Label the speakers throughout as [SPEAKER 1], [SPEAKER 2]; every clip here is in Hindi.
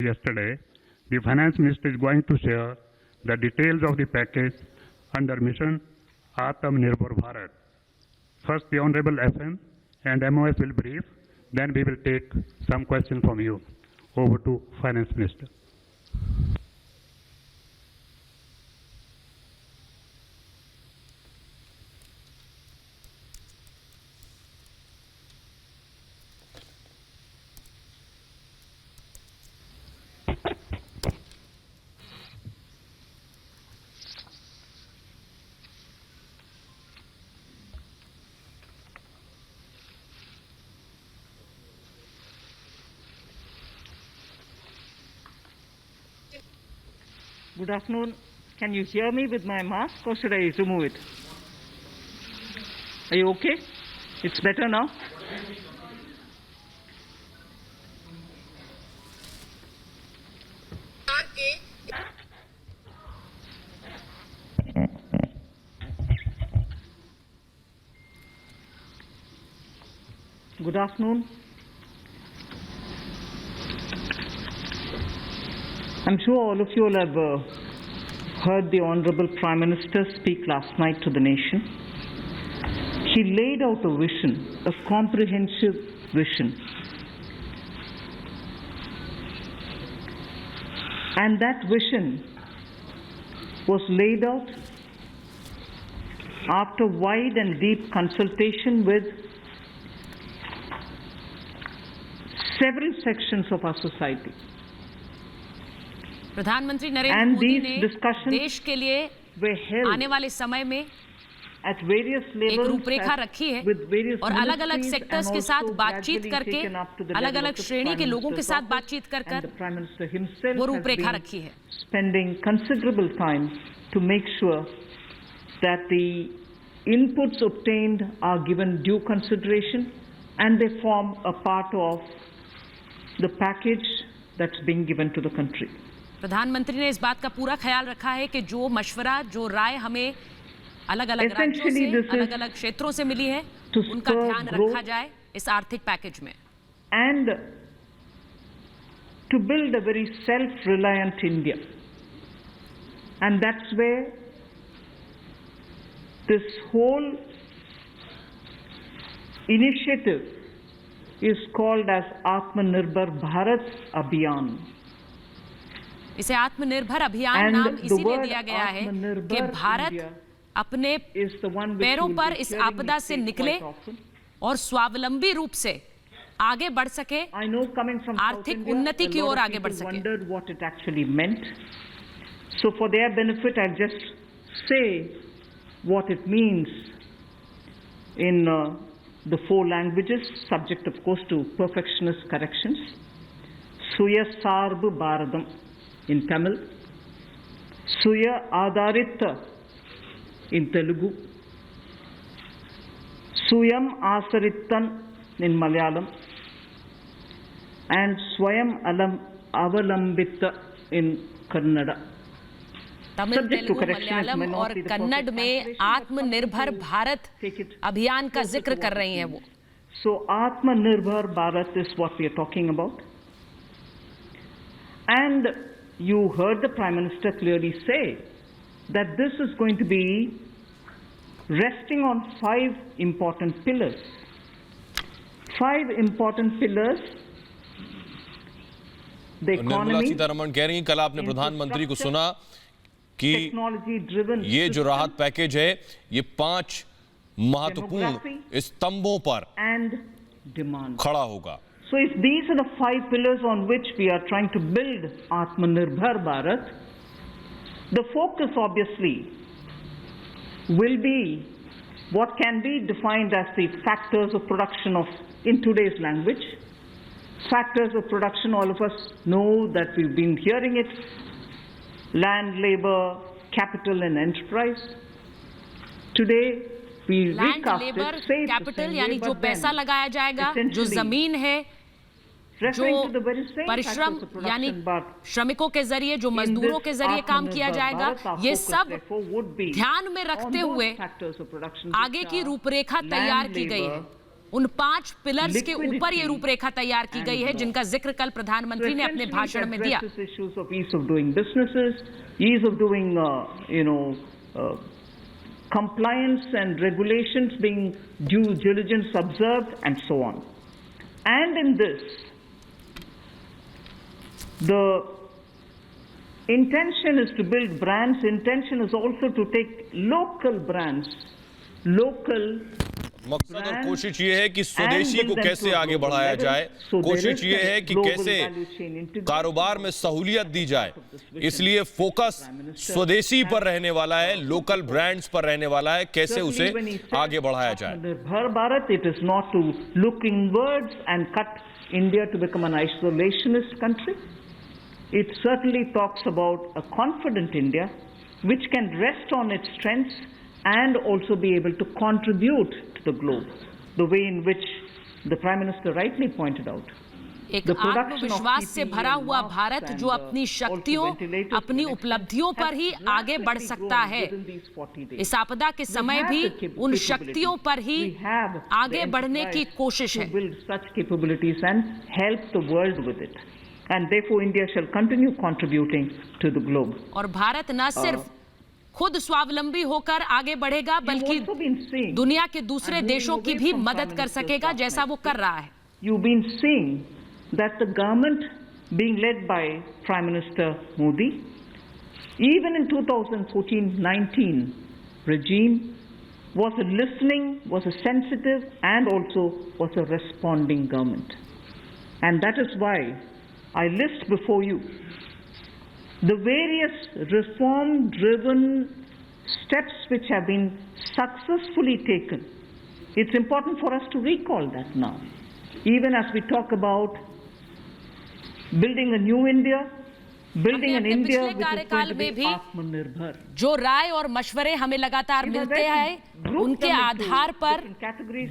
[SPEAKER 1] Yesterday, the Finance Minister is going to share the details of the package under Mission Atmanirbhar Bharat. First, the Honorable FM and MOF will brief, then we will take some questions from you. Over to Finance Minister.
[SPEAKER 2] Good afternoon. Can you hear me with my mask or should I remove it? Are you okay? It's better now? Good afternoon. I'm sure all of you will have heard the Honorable Prime Minister speak last night to the nation. He laid out a vision, a comprehensive vision. And that vision was laid out after wide and deep consultation with several sections of our society.
[SPEAKER 3] प्रधानमंत्री नरेंद्र मोदी ने देश के लिए आने वाले समय में एक रूपरेखा रखी है और अलग अलग सेक्टर्स के साथ बातचीत करके अलग अलग श्रेणी के लोगों के साथ बातचीत कर वो रूपरेखा रखी है.
[SPEAKER 2] Spending considerable time to make sure that the inputs obtained are given due consideration and they form a part of the package that's being given to the country.
[SPEAKER 3] प्रधानमंत्री ने इस बात का पूरा ख्याल रखा है कि जो मशवरा, जो राय हमें अलग अलग राज्यों से, अलग अलग क्षेत्रों से मिली है, उनका ध्यान रखा जाए इस आर्थिक पैकेज में.
[SPEAKER 2] And to build a very self-reliant India. And that's where this whole initiative is called as Atmanirbhar Bharat Abhiyan.
[SPEAKER 3] इसे आत्मनिर्भर अभियान नाम इसीलिए दिया गया है कि भारत अपने पैरों पर इस आपदा से निकले और स्वावलंबी रूप से आगे बढ़ सके, आर्थिक उन्नति की ओर आगे बढ़ सके.
[SPEAKER 2] So for their benefit, I'll just say what it means in the 4 languages, subject of course to perfectionist corrections. Suya Sarva Bharadam in Tamil, Suya Adharita in Telugu, Suyam Asarittan in Malayalam, and Swayam Avalambita in Kannada.
[SPEAKER 3] Tamil, Telugu, Malayalam और कन्नड़ में आत्मनिर्भर भारत अभियान का जिक्र कर रही हैं वो.
[SPEAKER 2] So Atmanirbhar Bharat is what we are talking about. And you heard the Prime Minister clearly say that this is going to be resting on 5 important pillars. 5 important pillars. The economy.
[SPEAKER 4] Nirmala Sitharaman कह रही हैं, कल आपने प्रधानमंत्री को सुना कि ये जो राहत पैकेज है ये 5 महत्वपूर्ण स्तंभों पर खड़ा होगा.
[SPEAKER 2] So if these are the 5 pillars on which we are trying to build Atmanirbhar Bharat, the focus obviously will be what can be defined as the factors of production of, in today's language, factors of production. All of us know that we've been hearing it: land, labor, capital and enterprise. Today we recast it, say it the same
[SPEAKER 3] यानी
[SPEAKER 2] way,
[SPEAKER 3] जो पैसा लगाया जाएगा, जो जमीन है, जो परिश्रम यानी श्रमिकों के जरिए, जो मजदूरों के जरिए काम किया जाएगा, ये सब ध्यान में रखते हुए आगे की रूपरेखा तैयार की गई है. उन 5 पिलर्स के ऊपर ये रूपरेखा तैयार की गई है जिनका जिक्र कल प्रधानमंत्री ने अपने भाषण में दिया।
[SPEAKER 2] Issues of ease of doing businesses, ease of doing, compliance and regulations being due diligence observed, and so on. And in this, the intention is to build brands. Intention is also to take local brands, local.
[SPEAKER 4] मकसद और कोशिश ये है कि स्वदेशी को कैसे आगे बढ़ाया जाए, कोशिश ये है कि कैसे कारोबार में सहूलियत दी जाए। इसलिए फोकस स्वदेशी पर रहने वाला है, लोकल ब्रांड्स पर रहने वाला है, कैसे उसे आगे बढ़ाया जाए।
[SPEAKER 2] Atmanirbhar Bharat, it is not to look inwards and cut India to become an isolationist country. It certainly talks about a confident India which can rest on its strengths and also be able to contribute to the globe, the way in which the Prime Minister rightly pointed out.
[SPEAKER 3] एक आत्मविश्वास से भरा हुआ भारत जो अपनी शक्तियों, अपनी उपलब्धियों पर ही आगे बढ़ सकता है। इस आपदा के समय भी उन शक्तियों पर ही आगे बढ़ने की कोशिश है।
[SPEAKER 2] And therefore India shall continue contributing to the globe.
[SPEAKER 3] और भारत न सिर्फ खुद स्वावलंबी होकर आगे बढ़ेगा बल्कि दुनिया के दूसरे देशों की भी मदद कर सकेगा जैसा वो कर रहा है।
[SPEAKER 2] You've been seeing that the government being led by Prime Minister Modi, even in 2014-19 regime, was a listening, was a sensitive, and also was a responding government. And that is why I list before you the various reform-driven steps which have been successfully taken. It's important for us to recall that now. Even as we talk about building a new India, building an India which is going to be Atmanirbhar.
[SPEAKER 3] जो राय और मशवरे हमें लगातार मिलते हैं, उनके आधार पर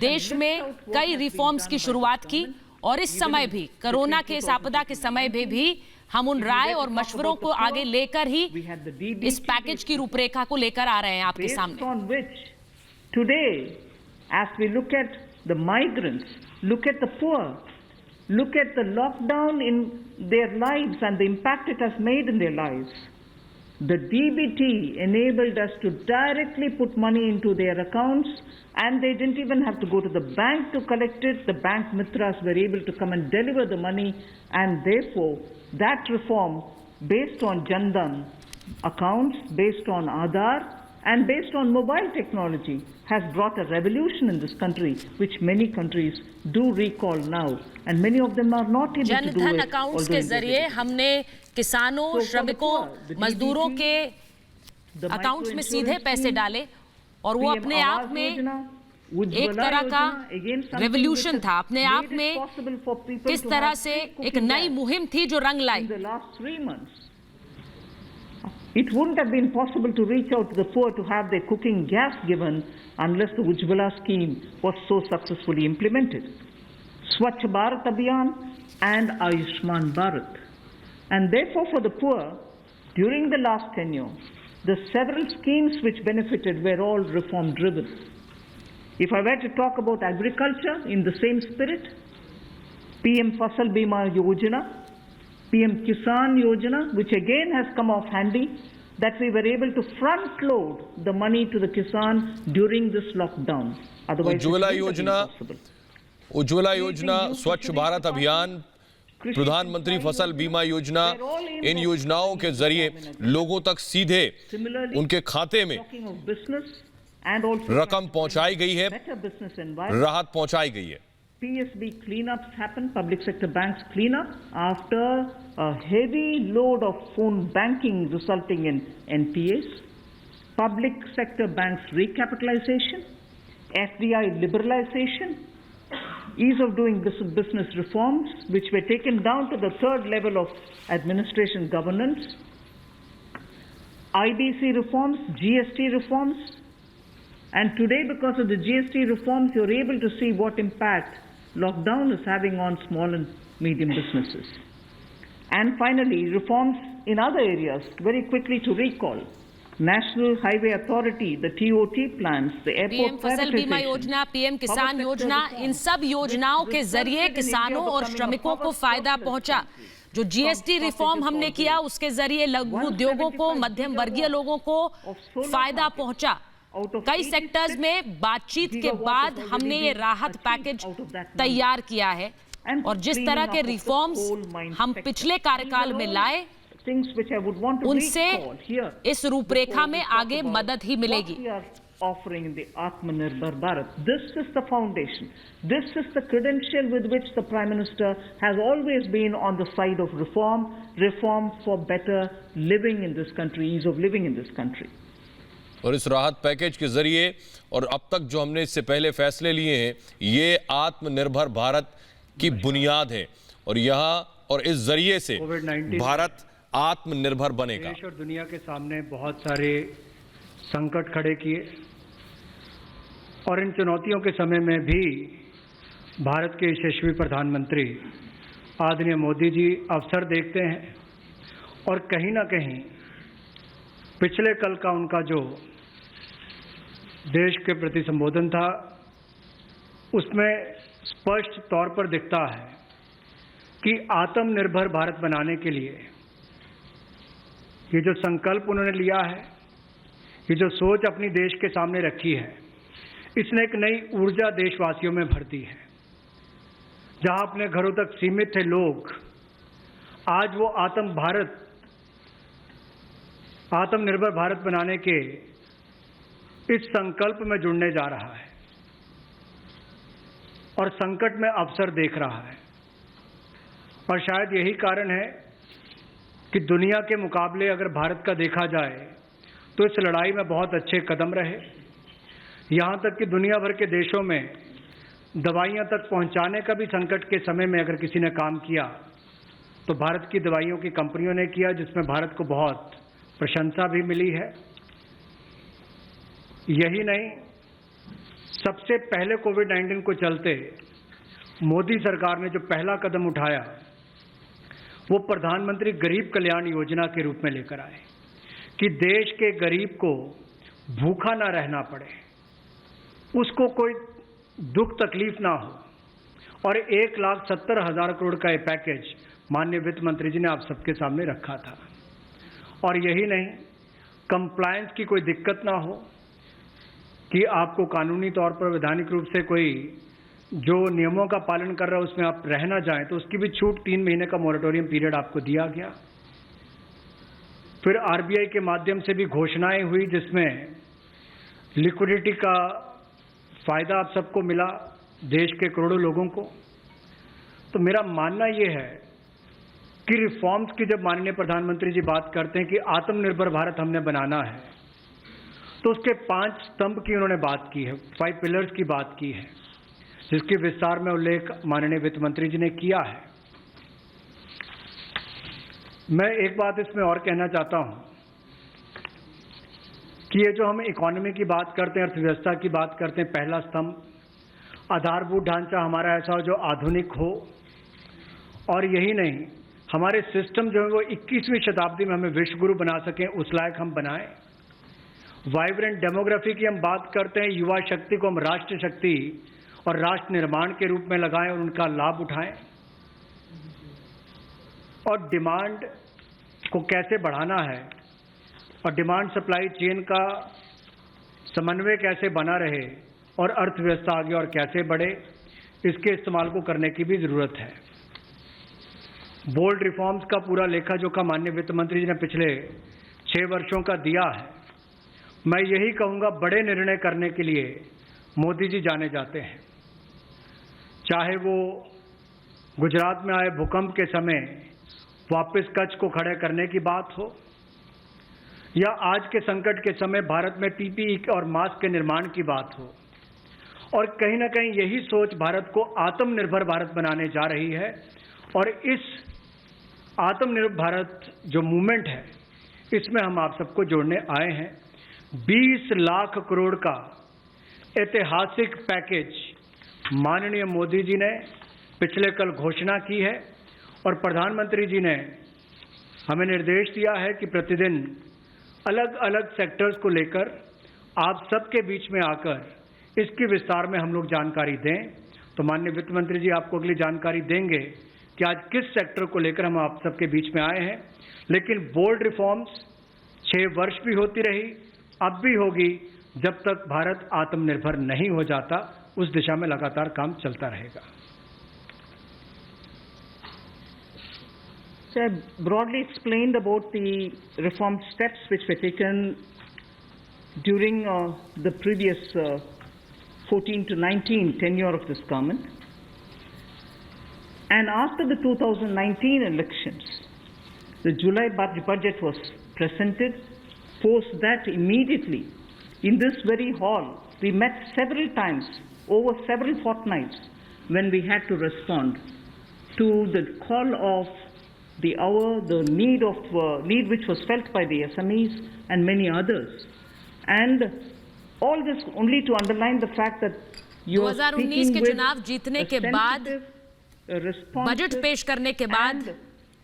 [SPEAKER 3] देश में कई रिफॉर्म्स की शुरुआत की और इस समय भी कोरोना के इस आपदा के समय में भी हम उन राय और मशवरों को आगे लेकर ही इस पैकेज की रूपरेखा को लेकर आ रहे हैं आपके सामने।
[SPEAKER 2] Today, as we look at the migrants, look at the poor, look at the lockdown in their lives and the impact it has made in their lives, the DBT enabled us to directly put money into their accounts, and they didn't even have to go to the bank to collect it. The bank mitras were able to come and deliver the money, and therefore that reform based on Jan Dhan accounts, based on Aadhaar, and based on mobile technology has brought a revolution in this country which many countries do recall now, and many of them are not able to do it.
[SPEAKER 3] Jan Dhan accounts के जरिए हमने किसानों, श्रमिकों, मजदूरों के अकाउंट्स में सीधे पैसे डाले और वो अपने आप में एक तरह का रेवोल्यूशन था, अपने आप में किस तरह से एक नई मुहिम थी जो रंग लाई।
[SPEAKER 2] It wouldn't have been possible to reach out to the poor to have their cooking gas given unless the Ujjwala scheme was so successfully implemented. Swachh Bharat Abhiyan and Ayushman Bharat. And therefore for the poor, during the last tenure, the several schemes which benefited were all reform driven. If I were to talk about agriculture in the same spirit, PM Fasal Bima Yojana, PM Kisan Yojana, which again has come off handy, that we were able to front load the money to the Kisan during this lockdown. Otherwise,
[SPEAKER 4] Ujjwala योजना, स्वच्छ भारत अभियान, प्रधानमंत्री फसल बीमा योजना, इन योजनाओं के जरिए लोगों तक सीधे उनके खाते में रकम पहुंचाई गई है, राहत पहुंचाई गई है।
[SPEAKER 2] PSB cleanups happen, public sector banks cleanup after a heavy load of phone banking resulting in NPAs, public sector banks recapitalization, FDI liberalization, ease of doing business reforms which were taken down to the third level of administration governance, IBC reforms, GST reforms, and today because of the GST reforms you're able to see what impact lockdown is having on small and medium businesses. And finally, reforms in other areas, very quickly to recall. National Highway Authority, the TOT plans, the
[SPEAKER 3] PM
[SPEAKER 2] airport
[SPEAKER 3] फसल बीमा
[SPEAKER 2] privatization,
[SPEAKER 3] योजना, पीएम किसान
[SPEAKER 2] sector
[SPEAKER 3] योजना,
[SPEAKER 2] reform,
[SPEAKER 3] इन सब योजनाओं के
[SPEAKER 2] which
[SPEAKER 3] जरिए
[SPEAKER 2] resulted in
[SPEAKER 3] किसानों
[SPEAKER 2] India
[SPEAKER 3] और
[SPEAKER 2] becoming a
[SPEAKER 3] श्रमिकों को
[SPEAKER 2] power
[SPEAKER 3] फायदा
[SPEAKER 2] surplus
[SPEAKER 3] पहुंचा।
[SPEAKER 2] country.
[SPEAKER 3] जो जीएसटी रिफॉर्म हमने किया उसके जरिए लघु उद्योगों को, मध्यम वर्गीय लोगों को फायदा पहुंचा। कई सेक्टर्स में बातचीत के बाद हमने ये राहत पैकेज तैयार किया है और जिस तरह के रिफॉर्म्स हम पिछले कार्यकाल में लाए उनसे इस रूपरेखा में आगे मदद ही मिलेगी।
[SPEAKER 2] Offering the Atmanirbhar Bharat. This is the foundation. This is the credential with which the Prime Minister has always been on the side of reform, reform for better living in this country, ease of living in this country.
[SPEAKER 4] और इस राहत पैकेज के जरिए और अब तक जो हमने इससे पहले फैसले लिए हैं, ये आत्मनिर्भर भारत की बुनियाद है और यहाँ और इस जरिए से भारत आत्मनिर्भर बनेगा।
[SPEAKER 5] देश और दुनिया के सामने बहुत सारे संकट खड़े किए और इन चुनौतियों के समय में भी भारत के यशस्वी प्रधानमंत्री आदरणीय मोदी जी अवसर देखते हैं और कहीं ना कहीं पिछले कल का उनका जो देश के प्रति संबोधन था उसमें स्पष्ट तौर पर दिखता है कि आत्मनिर्भर भारत बनाने के लिए ये जो संकल्प उन्होंने लिया है, ये जो सोच अपनी देश के सामने रखी है, इसने एक नई ऊर्जा देशवासियों में भर दी है। जहां अपने घरों तक सीमित थे लोग, आज वो आत्मनिर्भर भारत बनाने के इस संकल्प में जुड़ने जा रहा है और संकट में अवसर देख रहा है। और शायद यही कारण है कि दुनिया के मुकाबले अगर भारत का देखा जाए तो इस लड़ाई में बहुत अच्छे कदम रहे। यहाँ तक कि दुनिया भर के देशों में दवाइयाँ तक पहुँचाने का भी संकट के समय में अगर किसी ने काम किया तो भारत की दवाइयों की कंपनियों ने किया, जिसमें भारत को बहुत प्रशंसा भी मिली है। यही नहीं, सबसे पहले कोविड-19 को चलते मोदी सरकार ने जो पहला कदम उठाया वो प्रधानमंत्री गरीब कल्याण योजना के रूप में लेकर आए कि देश के गरीब को भूखा ना रहना पड़े, उसको कोई दुख तकलीफ ना हो। और 1,70,000 करोड़ का ये पैकेज माननीय वित्त मंत्री जी ने आप सबके सामने रखा था। और यही नहीं, कंप्लायंस की कोई दिक्कत ना हो कि आपको कानूनी तौर पर वैधानिक रूप से कोई जो नियमों का पालन कर रहा है उसमें आप रह ना जाएं, तो उसकी भी छूट 3 महीने का मोरेटोरियम पीरियड आपको दिया गया। फिर आरबीआई के माध्यम से भी घोषणाएं हुई जिसमें लिक्विडिटी का फायदा आप सबको मिला, देश के करोड़ों लोगों को। तो मेरा मानना यह है कि रिफॉर्म्स की जब माननीय प्रधानमंत्री जी बात करते हैं कि आत्मनिर्भर भारत हमने बनाना है, तो उसके 5 स्तंभ की उन्होंने बात की है, 5 पिलर्स की बात की है, जिसकी विस्तार में उल्लेख माननीय वित्त मंत्री जी ने किया है। मैं एक बात इसमें और कहना चाहता हूं कि ये जो हम इकोनॉमी की बात करते हैं, अर्थव्यवस्था की बात करते हैं, पहला स्तंभ आधारभूत ढांचा हमारा ऐसा हो जो आधुनिक हो, और यही नहीं, हमारे सिस्टम जो है वो 21वीं शताब्दी में हमें विश्व गुरु बना सकें, उस लायक हम बनाएं। वाइब्रेंट डेमोग्राफी की हम बात करते हैं, युवा शक्ति को हम राष्ट्र शक्ति और राष्ट्र निर्माण के रूप में लगाएं और उनका लाभ उठाएं। और डिमांड को कैसे बढ़ाना है और डिमांड सप्लाई चेन का समन्वय कैसे बना रहे और अर्थव्यवस्था आगे और कैसे बढ़े, इसके इस्तेमाल को करने की भी जरूरत है। बोल्ड रिफॉर्म्स का पूरा लेखा जोखा माननीय वित्त मंत्री जी ने पिछले 6 वर्षों का दिया है। मैं यही कहूंगा, बड़े निर्णय करने के लिए मोदी जी जाने जाते हैं। चाहे वो गुजरात में आए भूकंप के समय वापस कच्छ को खड़े करने की बात हो, या आज के संकट के समय भारत में पीपीई और मास्क के निर्माण की बात हो, और कहीं ना कहीं यही सोच भारत को आत्मनिर्भर भारत बनाने जा रही है। और इस आत्मनिर्भर भारत जो मूवमेंट है, इसमें हम आप सबको जोड़ने आए हैं। 20 लाख करोड़ का ऐतिहासिक पैकेज माननीय मोदी जी ने पिछले कल घोषणा की है और प्रधानमंत्री जी ने हमें निर्देश दिया है कि प्रतिदिन अलग अलग सेक्टर्स को लेकर आप सबके बीच में आकर इसकी विस्तार में हम लोग जानकारी दें। तो माननीय वित्त मंत्री जी आपको अगली जानकारी देंगे कि आज किस सेक्टर को लेकर हम आप सबके बीच में आए हैं। लेकिन बोल्ड रिफॉर्म्स 6 वर्ष भी होती रही, अब भी होगी, जब तक भारत आत्मनिर्भर नहीं हो जाता, उस दिशा में लगातार काम चलता रहेगा।
[SPEAKER 2] So I broadly explained about the reform steps which were taken during the previous 14 to 19 tenure of this government. And after the 2019 elections, the July budget was presented. Post that, immediately, in this very hall, we met several times, over several fortnights, when we had to respond to the call of the hour, the need which was felt by the SMEs and many others. And all this only to underline the fact that you are
[SPEAKER 3] 2019
[SPEAKER 2] speaking
[SPEAKER 3] के
[SPEAKER 2] with
[SPEAKER 3] चुनाव जीतने
[SPEAKER 2] a
[SPEAKER 3] के बाद,
[SPEAKER 2] sensitive, a
[SPEAKER 3] बजट
[SPEAKER 2] responsive
[SPEAKER 3] पेश करने के बाद
[SPEAKER 2] and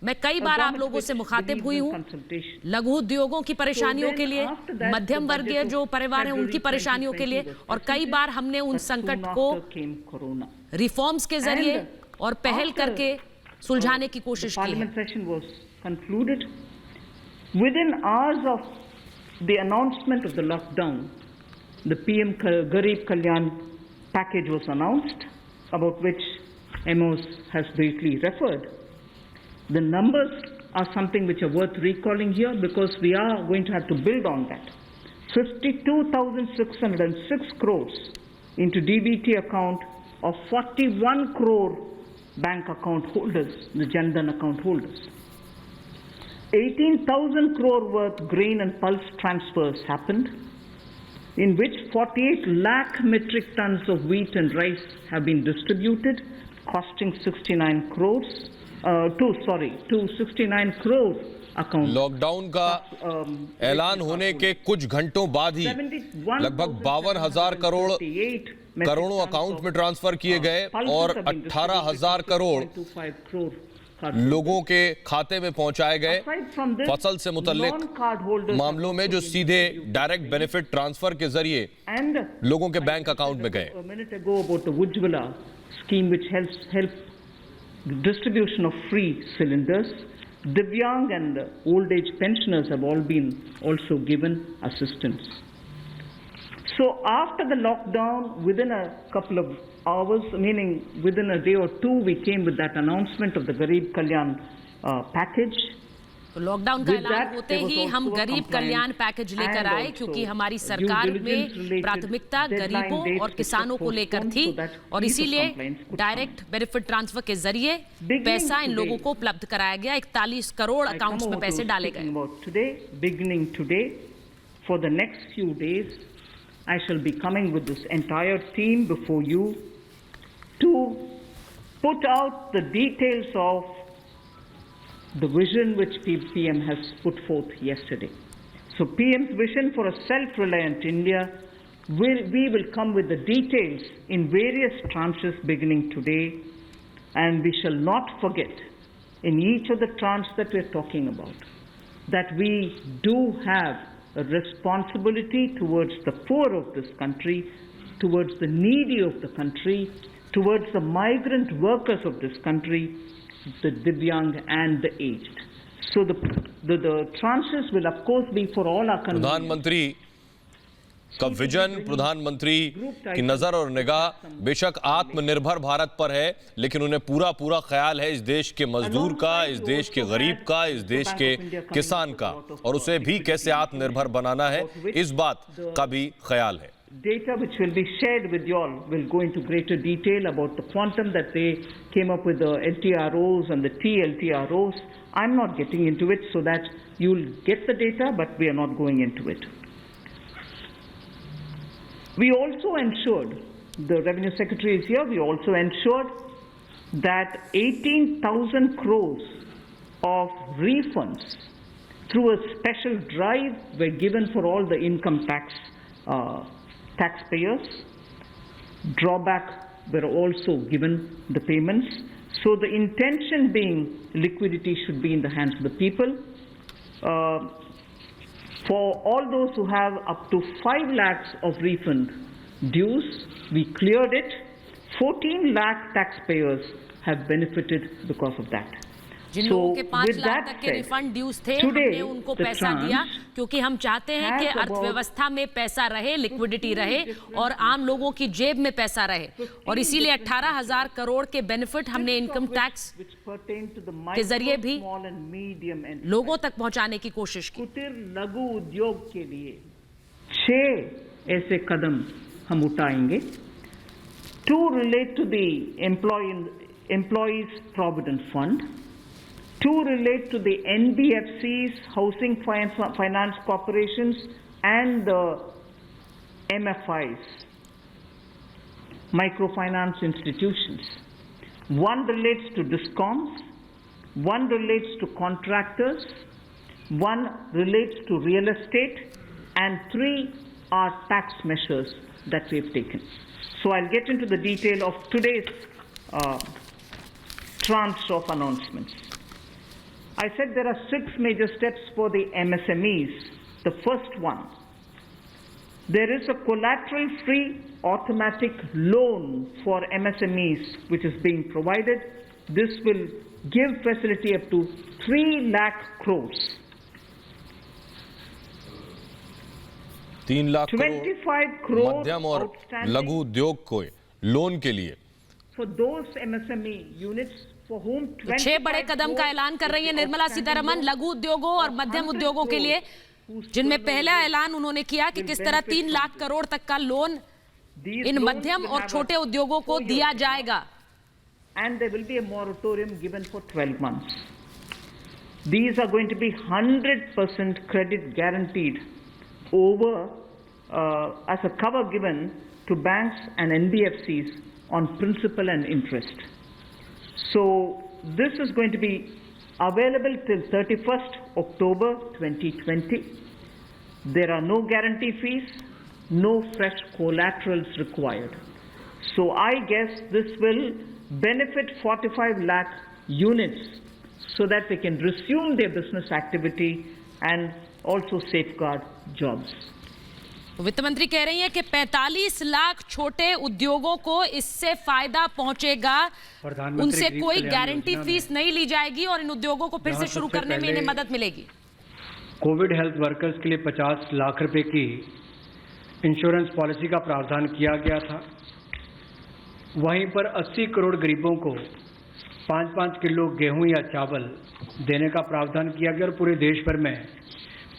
[SPEAKER 3] मैं कई
[SPEAKER 2] a
[SPEAKER 3] बार आप
[SPEAKER 2] government
[SPEAKER 3] लोगों
[SPEAKER 2] which
[SPEAKER 3] से मुखातिब
[SPEAKER 2] believes
[SPEAKER 3] हुई
[SPEAKER 2] in
[SPEAKER 3] हूँ,
[SPEAKER 2] consultation.
[SPEAKER 3] लघु उद्योगों की परेशानियों
[SPEAKER 2] then
[SPEAKER 3] के लिए,
[SPEAKER 2] after that,
[SPEAKER 3] मध्यम
[SPEAKER 2] the
[SPEAKER 3] वर्गीय
[SPEAKER 2] budget
[SPEAKER 3] जो
[SPEAKER 2] of
[SPEAKER 3] परिवार हैं उनकी
[SPEAKER 2] February
[SPEAKER 3] परेशानियों के लिए,
[SPEAKER 2] 2020
[SPEAKER 3] और कई बार हमने उन
[SPEAKER 2] But soon
[SPEAKER 3] संकट को
[SPEAKER 2] after came Corona.
[SPEAKER 3] रिफॉर्म्स के जरिए
[SPEAKER 2] And
[SPEAKER 3] और पहल
[SPEAKER 2] after,
[SPEAKER 3] करके सुलझाने की कोशिश
[SPEAKER 2] the
[SPEAKER 3] की है।
[SPEAKER 2] Parliament session was concluded. Within hours of the announcement of the lockdown, the PM Garib Kalyan package was announced, about which Amos has briefly referred. The numbers are something which are worth recalling here because we are going to have to build on that. 52,606 crores into DBT account of 41 crore bank account holders, the Jan Dhan account holders. 18,000 crore worth grain and pulse transfers happened, in which 48 lakh metric tons of wheat and rice have been distributed, costing 69 crores, to 69 crore account.
[SPEAKER 4] Lockdown का ऐलान होने के कुछ घंटों बाद ही लगभग 52,000 करोड़ों अकाउंट में ट्रांसफर किए गए और 18,000 करोड़ लोगों के खाते में पहुंचाए गए। फसल से मुतल्लिक मामलों में जो सीधे डायरेक्ट बेनिफिट ट्रांसफर के जरिए लोगों के बैंक अकाउंट में गए।
[SPEAKER 2] Scheme which help distribution of free cylinders. Divyang and old age pensioners have all been also given assistance. So after the lockdown, within a couple of hours, meaning within a day or two, we came with that announcement of the Garib Kalyan package.
[SPEAKER 3] तो लॉकडाउन का ऐलान होते ही हम गरीब कल्याण पैकेज लेकर आए, क्योंकि हमारी सरकार में प्राथमिकता गरीबों और किसानों को लेकर थी, और इसीलिए डायरेक्ट बेनिफिट ट्रांसफर के जरिए पैसा इन लोगों को उपलब्ध कराया गया। 41 करोड़ अकाउंट्स में पैसे डाले गए।
[SPEAKER 2] Beginning today, for the next few days, I shall be coming with this entire team before you to put out the details of the vision which PM has put forth yesterday. So PM's vision for a self-reliant India, we will come with the details in various tranches beginning today, and we shall not forget in each of the tranches that we are talking about that we do have a responsibility towards the poor of this country, towards the needy of the country, towards the migrant workers of this country, the Divyang and the aged. So the tranches will of course be for all our countries.
[SPEAKER 4] प्रधानमंत्री का विजन, प्रधानमंत्री की नजर और निगाह बेशक आत्मनिर्भर भारत पर है, लेकिन उन्हें पूरा ख्याल है इस देश के मजदूर का, इस देश के गरीब का, इस देश के किसान का, और उसे भी कैसे आत्मनिर्भर बनाना है, इस बात का भी ख्याल है।
[SPEAKER 2] Data which will be shared with you all will go into greater detail about the quantum that they came up with, the LTROs and the TLTROs. I'm not getting into it so that you'll get the data, but we are not going into it. We also ensured, the Revenue Secretary is here, we also ensured that 18,000 crores of refunds through a special drive were given for all the income taxpayers. Drawback were also given the payments. So the intention being liquidity should be in the hands of the people. For all those who have up to 5 lakhs of refund dues, we cleared it. 14 lakh taxpayers have benefited because of that.
[SPEAKER 3] Jin
[SPEAKER 2] So,
[SPEAKER 3] लोगों के 5
[SPEAKER 2] with
[SPEAKER 3] लाख
[SPEAKER 2] that
[SPEAKER 3] तक के
[SPEAKER 2] said,
[SPEAKER 3] रिफंड ड्यूज थे,
[SPEAKER 2] today,
[SPEAKER 3] हमने उनको
[SPEAKER 2] the
[SPEAKER 3] पैसा
[SPEAKER 2] trans
[SPEAKER 3] दिया क्योंकि हम चाहते हैं कि
[SPEAKER 2] has about
[SPEAKER 3] अर्थव्यवस्था में पैसा रहे, लिक्विडिटी रहे और आम लोगों की जेब में पैसा रहे, और इसीलिए 18,000 करोड़ के बेनिफिट हमने income tax
[SPEAKER 2] which pertain to the
[SPEAKER 3] के जरिए भी
[SPEAKER 2] small and medium enterprise.
[SPEAKER 3] लोगों तक पहुंचाने की कोशिश की।
[SPEAKER 2] कुटीर लघु उद्योग के लिए 6 ऐसे कदम हम उठाएंगे। 2 relate to the employees provident fund. 2 relate to the NBFCs, housing finance corporations, and the MFIs, microfinance institutions. 1 relates to DISCOMs, 1 relates to contractors, 1 relates to real estate, and 3 are tax measures that we have taken. So I'll get into the detail of today's tranche of announcements. I said there are 6 major steps for the MSMEs. The first one, there is a collateral-free automatic loan for MSMEs which is being provided. This will give facility up to 3 lakh crores.
[SPEAKER 4] 3 lakh
[SPEAKER 2] 25
[SPEAKER 4] crore
[SPEAKER 2] crore
[SPEAKER 4] मध्यम और
[SPEAKER 2] outstanding
[SPEAKER 4] लघु उद्योग को लोन के लिए।
[SPEAKER 2] for those MSME units for whom
[SPEAKER 3] 6 बड़े कदम का ऐलान कर रही है निर्मला सीतारमण लघु उद्योगों और मध्यम उद्योगों के लिए, जिनमें पहला ऐलान उन्होंने किया कि किस तरह 3 लाख करोड़ तक का लोन इन मध्यम और छोटे उद्योगों को दिया जाएगा।
[SPEAKER 2] And there will be a moratorium given for 12 months. These are going to be 100% credit guaranteed over as a cover given to banks and NBFCs on principal and interest. So this is going to be available till 31st October 2020. There are no guarantee fees, no fresh collaterals required. So I guess this will benefit 45 lakh units so that they can resume their business activity and also safeguard jobs.
[SPEAKER 3] वित्त मंत्री कह रही हैं कि 45 लाख छोटे उद्योगों को इससे फायदा पहुंचेगा, उनसे कोई गारंटी फीस नहीं ली जाएगी और इन उद्योगों को फिर से शुरू करने में इन्हें मदद मिलेगी।
[SPEAKER 5] कोविड हेल्थ वर्कर्स के लिए 50 लाख रुपए की इंश्योरेंस पॉलिसी का प्रावधान किया गया था। वहीं पर 80 करोड़ गरीबों को 5-5 किलो गेहूं या चावल देने का प्रावधान किया गया और पूरे देश भर में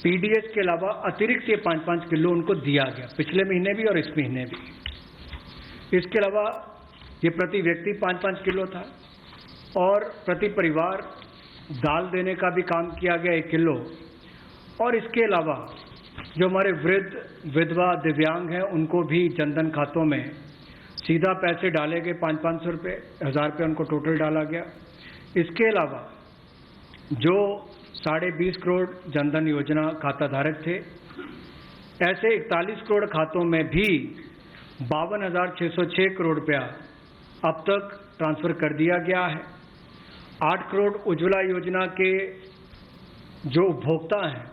[SPEAKER 5] पीडीएस के अलावा अतिरिक्त ये 5-5 किलो उनको दिया गया, पिछले महीने भी और इस महीने भी। इसके अलावा ये प्रति व्यक्ति 5-5 किलो था और प्रति परिवार दाल देने का भी काम किया गया 1 किलो। और इसके अलावा जो हमारे वृद्ध विधवा दिव्यांग हैं उनको भी जनधन खातों में सीधा पैसे डाले गए, 500-500 रुपये, 1000 रुपये उनको टोटल डाला गया। इसके अलावा जो 20.5 करोड़ जनधन योजना खाता धारक थे, ऐसे 41 करोड़ खातों में भी 52,606 करोड़ रुपया अब तक ट्रांसफर कर दिया गया है। 8 करोड़ उज्ज्वला योजना के जो उपभोक्ता हैं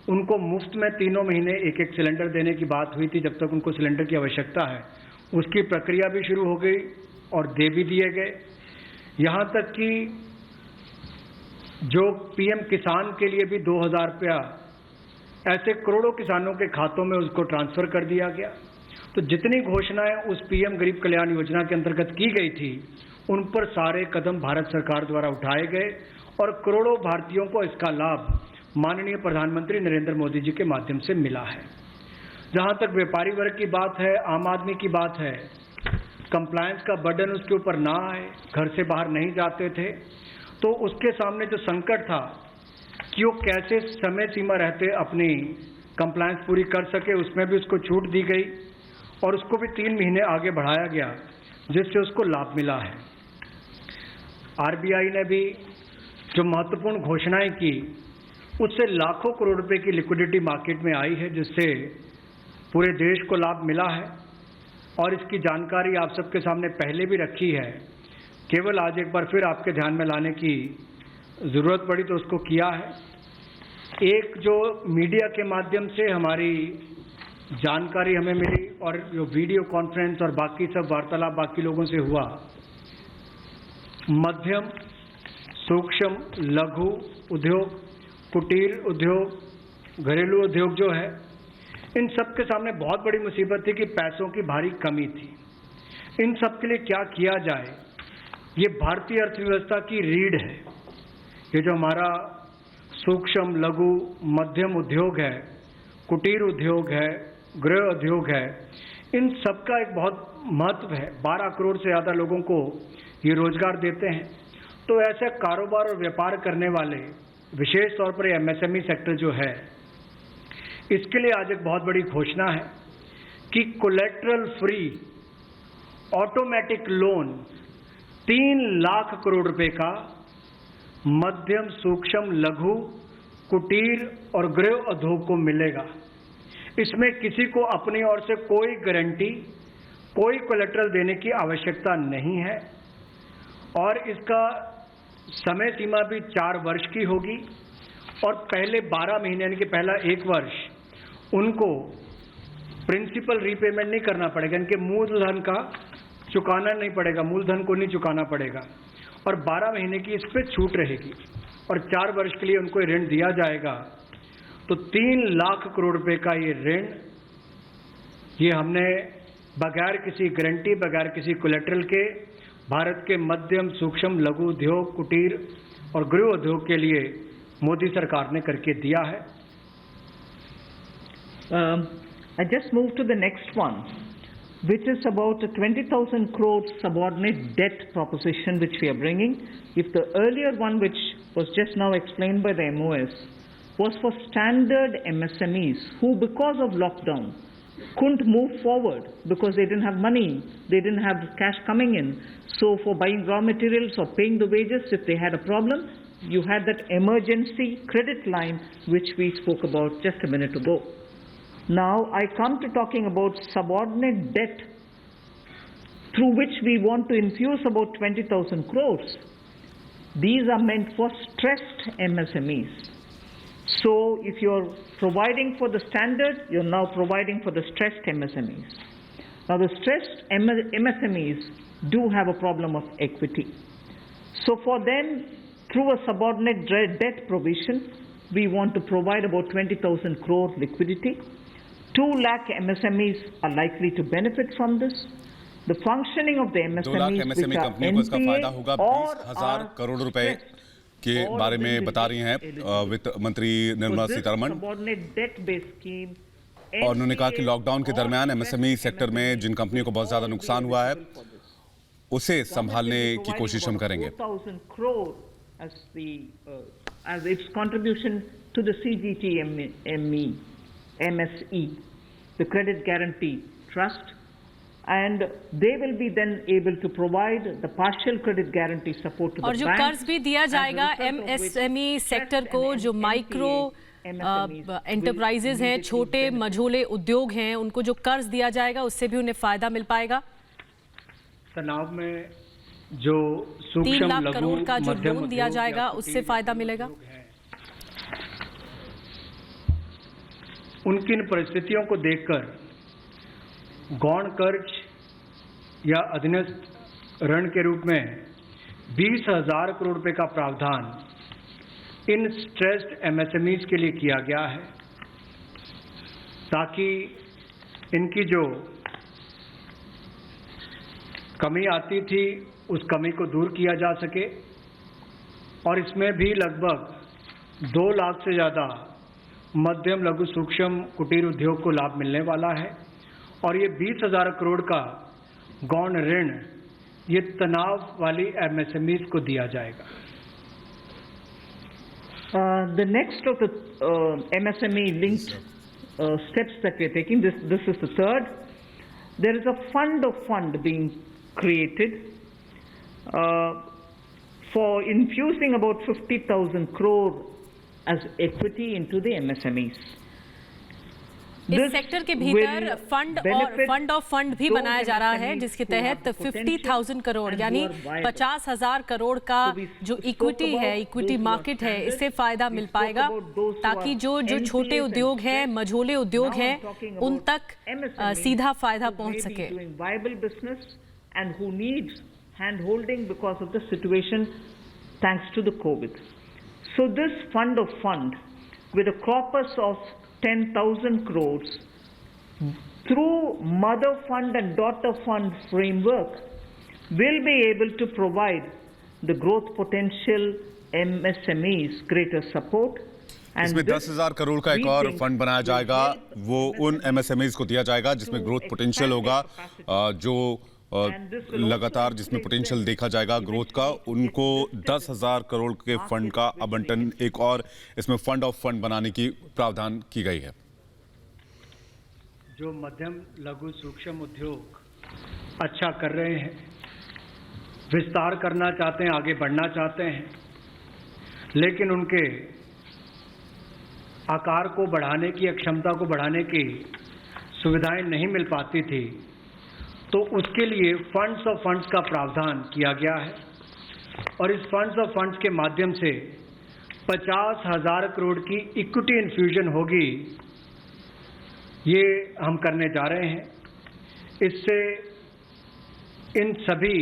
[SPEAKER 5] उनको मुफ्त में तीनों महीने 1-1 सिलेंडर देने की बात हुई थी, जब तक उनको सिलेंडर की आवश्यकता है। उसकी प्रक्रिया भी शुरू हो गई और दे भी दिए गए। यहाँ तक कि जो पीएम किसान के लिए भी 2,000 रुपया ऐसे करोड़ों किसानों के खातों में उसको ट्रांसफर कर दिया गया। तो जितनी घोषणाएं उस पीएम गरीब कल्याण योजना के अंतर्गत की गई थी, उन पर सारे कदम भारत सरकार द्वारा उठाए गए और करोड़ों भारतीयों को इसका लाभ माननीय प्रधानमंत्री नरेंद्र मोदी जी के माध्यम से मिला है। जहां तक व्यापारी वर्ग की बात है, आम आदमी की बात है, कंप्लायंस का बर्डन उसके ऊपर ना आए, घर से बाहर नहीं जाते थे, तो उसके सामने जो संकट था कि वो कैसे समय सीमा रहते अपनी कंप्लायंस पूरी कर सके, उसमें भी उसको छूट दी गई और उसको भी 3 महीने आगे बढ़ाया गया, जिससे उसको लाभ मिला है। आरबीआई ने भी जो महत्वपूर्ण घोषणाएं की, उससे लाखों करोड़ रुपए की लिक्विडिटी मार्केट में आई है, जिससे पूरे देश को लाभ मिला है और इसकी जानकारी आप सबके सामने पहले भी रखी है। केवल आज एक बार फिर आपके ध्यान में लाने की ज़रूरत पड़ी तो उसको किया है। एक जो मीडिया के माध्यम से हमारी जानकारी हमें मिली और जो वीडियो कॉन्फ्रेंस और बाकी सब वार्तालाप बाकी लोगों से हुआ, मध्यम सूक्ष्म लघु उद्योग, कुटीर उद्योग, घरेलू उद्योग जो है, इन सब के सामने बहुत बड़ी मुसीबत थी कि पैसों की भारी कमी थी। इन सब के लिए क्या किया जाए, ये भारतीय अर्थव्यवस्था की रीढ़ है। ये जो हमारा सूक्ष्म लघु मध्यम उद्योग है, कुटीर उद्योग है, गृह उद्योग है, इन सबका एक बहुत महत्व है। 12 करोड़ से ज़्यादा लोगों को ये रोजगार देते हैं। तो ऐसे कारोबार और व्यापार करने वाले, विशेष तौर पर एमएसएमई सेक्टर जो है, इसके लिए आज एक बहुत बड़ी घोषणा है कि collateral free automatic loan 3 lakh crore रुपए का मध्यम सूक्ष्म लघु कुटीर और गृह उद्योग को मिलेगा। इसमें किसी को अपनी ओर से कोई गारंटी, कोई कोलेटरल देने की आवश्यकता नहीं है और इसका समय सीमा भी 4 वर्ष की होगी और पहले 12 महीने यानी कि पहला 1 वर्ष उनको प्रिंसिपल रीपेमेंट नहीं करना पड़ेगा, इनके मूलधन का चुकाना नहीं पड़ेगा, मूलधन को नहीं चुकाना पड़ेगा और 12 महीने की इस पर छूट रहेगी और 4 वर्ष के लिए उनको ऋण दिया जाएगा। तो 3 लाख करोड़ रुपए का ये ऋण, ये हमने बगैर किसी गारंटी, बगैर किसी कोलेटरल के भारत के मध्यम सूक्ष्म लघु उद्योग, कुटीर और गृह उद्योग के लिए मोदी सरकार ने करके दिया है।
[SPEAKER 2] I just move to the next one, which is about a 20,000 crore subordinate debt proposition which we are bringing. If the earlier one, which was just now explained by the MOS, was for standard MSMEs who, because of lockdown, couldn't move forward because they didn't have money, they didn't have cash coming in. So for buying raw materials or paying the wages, if they had a problem, you had that emergency credit line which we spoke about just a minute ago. Now I come to talking about subordinate debt through which we want to infuse about 20,000 crores. These are meant for stressed MSMEs. So if you're providing for the standard, you're now providing for the stressed MSMEs. Now the stressed MSMEs do have a problem of equity. So for them, through a subordinate debt provision, we want to provide about 20,000 crore liquidity. 2 lakh MSMEs are likely to benefit from this. The functioning of the
[SPEAKER 6] 2 lakh
[SPEAKER 2] MSMEs which
[SPEAKER 6] MSME
[SPEAKER 2] are
[SPEAKER 6] कंपनियों को इसका फायदा होगा।
[SPEAKER 2] NPA or
[SPEAKER 6] 20,000 करोड़ रुपए
[SPEAKER 2] stressed
[SPEAKER 6] के
[SPEAKER 2] or
[SPEAKER 6] बारे में
[SPEAKER 2] will
[SPEAKER 6] बता
[SPEAKER 2] be
[SPEAKER 6] रही हैं
[SPEAKER 2] eligible.
[SPEAKER 6] वित्त मंत्री Nirmala
[SPEAKER 2] So this
[SPEAKER 6] Sitharaman.
[SPEAKER 2] subordinate debt-based scheme,
[SPEAKER 6] और उन्होंने कहा कि लॉकडाउन के
[SPEAKER 2] NPA
[SPEAKER 6] दरमियान
[SPEAKER 2] or
[SPEAKER 6] एमएसएमई
[SPEAKER 2] stressed
[SPEAKER 6] सेक्टर में
[SPEAKER 2] MSMEs
[SPEAKER 6] जिन कंपनियों को बहुत ज्यादा
[SPEAKER 2] will be
[SPEAKER 6] नुकसान हुआ है,
[SPEAKER 2] eligible for this.
[SPEAKER 6] उसे संभालने की
[SPEAKER 2] Government will be
[SPEAKER 6] कोशिश हम
[SPEAKER 2] providing
[SPEAKER 6] करेंगे।
[SPEAKER 2] about 4,000 crore as its contribution to the MSE, the Credit Guarantee Trust, and they will be then able to provide the partial credit guarantee support to the
[SPEAKER 3] और जो
[SPEAKER 2] banks,
[SPEAKER 3] कर्ज भी दिया
[SPEAKER 2] as a
[SPEAKER 3] जाएगा
[SPEAKER 2] result of which
[SPEAKER 3] MSME sector
[SPEAKER 2] stressed
[SPEAKER 3] को,
[SPEAKER 2] and
[SPEAKER 3] जो
[SPEAKER 2] NPA
[SPEAKER 3] micro
[SPEAKER 2] MSMEs will
[SPEAKER 3] enterprises हैं,
[SPEAKER 2] immediately
[SPEAKER 3] छोटे
[SPEAKER 2] benefit.
[SPEAKER 3] मझोले उद्योग हैं, उनको जो कर्ज दिया जाएगा उससे भी उन्हें फायदा मिल पाएगा।
[SPEAKER 5] तनाव में जो
[SPEAKER 3] 3
[SPEAKER 5] सूक्ष्म
[SPEAKER 3] लाख
[SPEAKER 5] लघु
[SPEAKER 3] करोड़ का जो
[SPEAKER 5] मध्यम
[SPEAKER 3] लोन दिया
[SPEAKER 5] उद्योग
[SPEAKER 3] जाएगा
[SPEAKER 5] या
[SPEAKER 3] उससे
[SPEAKER 5] कुटीर
[SPEAKER 3] फायदा
[SPEAKER 5] उद्योग
[SPEAKER 3] मिलेगा।
[SPEAKER 5] है, उनकी इन परिस्थितियों को देखकर गौण कर्ज या अधीनस्थ ऋण के रूप में 20,000 करोड़ रुपए का प्रावधान इन स्ट्रेस्ड एमएसएमईज के लिए किया गया है ताकि इनकी जो कमी आती थी उस कमी को दूर किया जा सके और इसमें भी लगभग 2 लाख से ज़्यादा मध्यम लघु सूक्ष्म कुटीर उद्योग को लाभ मिलने वाला है और ये 20,000 करोड़ का गौण ऋण ये तनाव वाली एमएसएमईज को दिया जाएगा।
[SPEAKER 2] The next of the MSME linked steps that we are taking, this is the third. There is a fund being created for infusing about 50,000 crore as equity into the MSMEs.
[SPEAKER 7] इस सेक्टर के भीतर फंड ऑफ फंड भी बनाया जा रहा है, जिसके तहत 50,000 करोड़ यानी 50,000 करोड़ का जो इक्विटी है, इक्विटी मार्केट है, इससे फायदा मिल पाएगा, ताकि जो छोटे उद्योग हैं, मझोले उद्योग हैं, उन तक सीधा फायदा पहुंच सके।
[SPEAKER 2] And who needs hand-holding because of the situation thanks to the COVID. So this fund of fund with a corpus of 10,000 crores through mother fund and daughter fund framework will be able to provide the growth potential MSMEs greater support.
[SPEAKER 6] इसमें 10,000 करोड़ का एक और फंड बनाया जाएगा, वो उन MSMEs को दिया जाएगा जिसमें ग्रोथ पोटेंशियल होगा, जो लगातार जिसमें पोटेंशियल देखा जाएगा ग्रोथ का, उनको 10,000 करोड़ के फंड का आवंटन एक और इसमें फंड ऑफ फंड बनाने की प्रावधान की गई है।
[SPEAKER 5] जो मध्यम लघु सूक्ष्म उद्योग अच्छा कर रहे हैं, विस्तार करना चाहते हैं, आगे बढ़ना चाहते हैं, लेकिन उनके आकार को बढ़ाने की, क्षमता को बढ़ाने की सुविधाएं नहीं मिल पाती थी, तो उसके लिए फंड्स ऑफ फंड्स का प्रावधान किया गया है और इस फंड्स ऑफ फंड्स के माध्यम से 50,000 करोड़ की इक्विटी इन्फ्यूजन होगी, ये हम करने जा रहे हैं। इससे इन सभी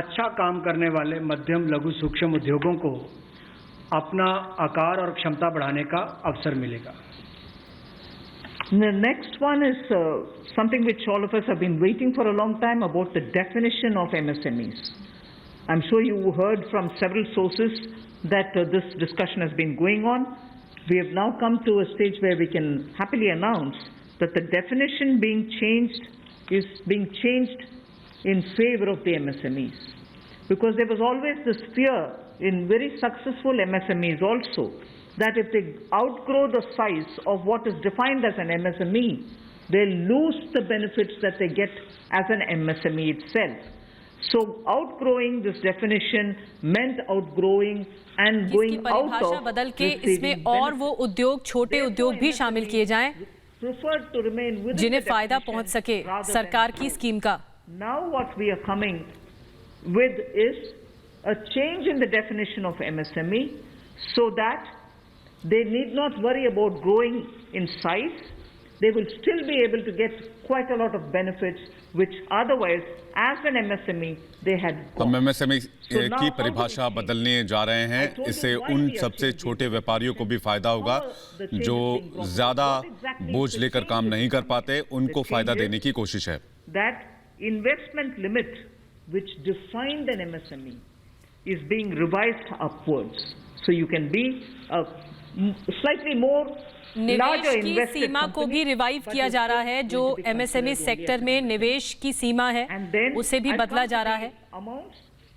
[SPEAKER 5] अच्छा काम करने वाले मध्यम लघु सूक्ष्म उद्योगों को अपना आकार और क्षमता बढ़ाने का अवसर मिलेगा।
[SPEAKER 2] The next one is something which all of us have been waiting for a long time, about the definition of MSMEs. I'm sure you heard from several sources that this discussion has been going on. We have now come to a stage where we can happily announce that the definition is being changed in favor of the MSMEs. Because there was always this fear in very successful MSMEs also, that if they outgrow the size of what is defined as an MSME, they lose the benefits that they get as an MSME itself. So outgrowing this definition meant outgrowing and going out of
[SPEAKER 7] बदल के इसमें और वो उद्योग, छोटे उद्योग भी शामिल किए जाएं, जिन्हें फायदा पहुंच सके सरकार की स्कीम का।
[SPEAKER 2] Now what we are coming with is a change in the definition of MSME so that they need not worry about growing in size. They will still be able to get quite a lot of benefits which otherwise as an MSME they had got.
[SPEAKER 6] हम MSME की परिभाषा बदलने जा रहे हैं, इससे उन सबसे छोटे व्यापारियों को भी फायदा होगा जो ज्यादा बोझ लेकर काम नहीं कर पाते, उनको फायदा देने की कोशिश है।
[SPEAKER 2] That investment limit which defined an MSME is being revised upwards, so you can be a slightly more
[SPEAKER 7] निवेश की सीमा को भी रिवाइव किया जा रहा है, जो MSME सेक्टर में निवेश की सीमा है उसे भी बदला जा रहा है।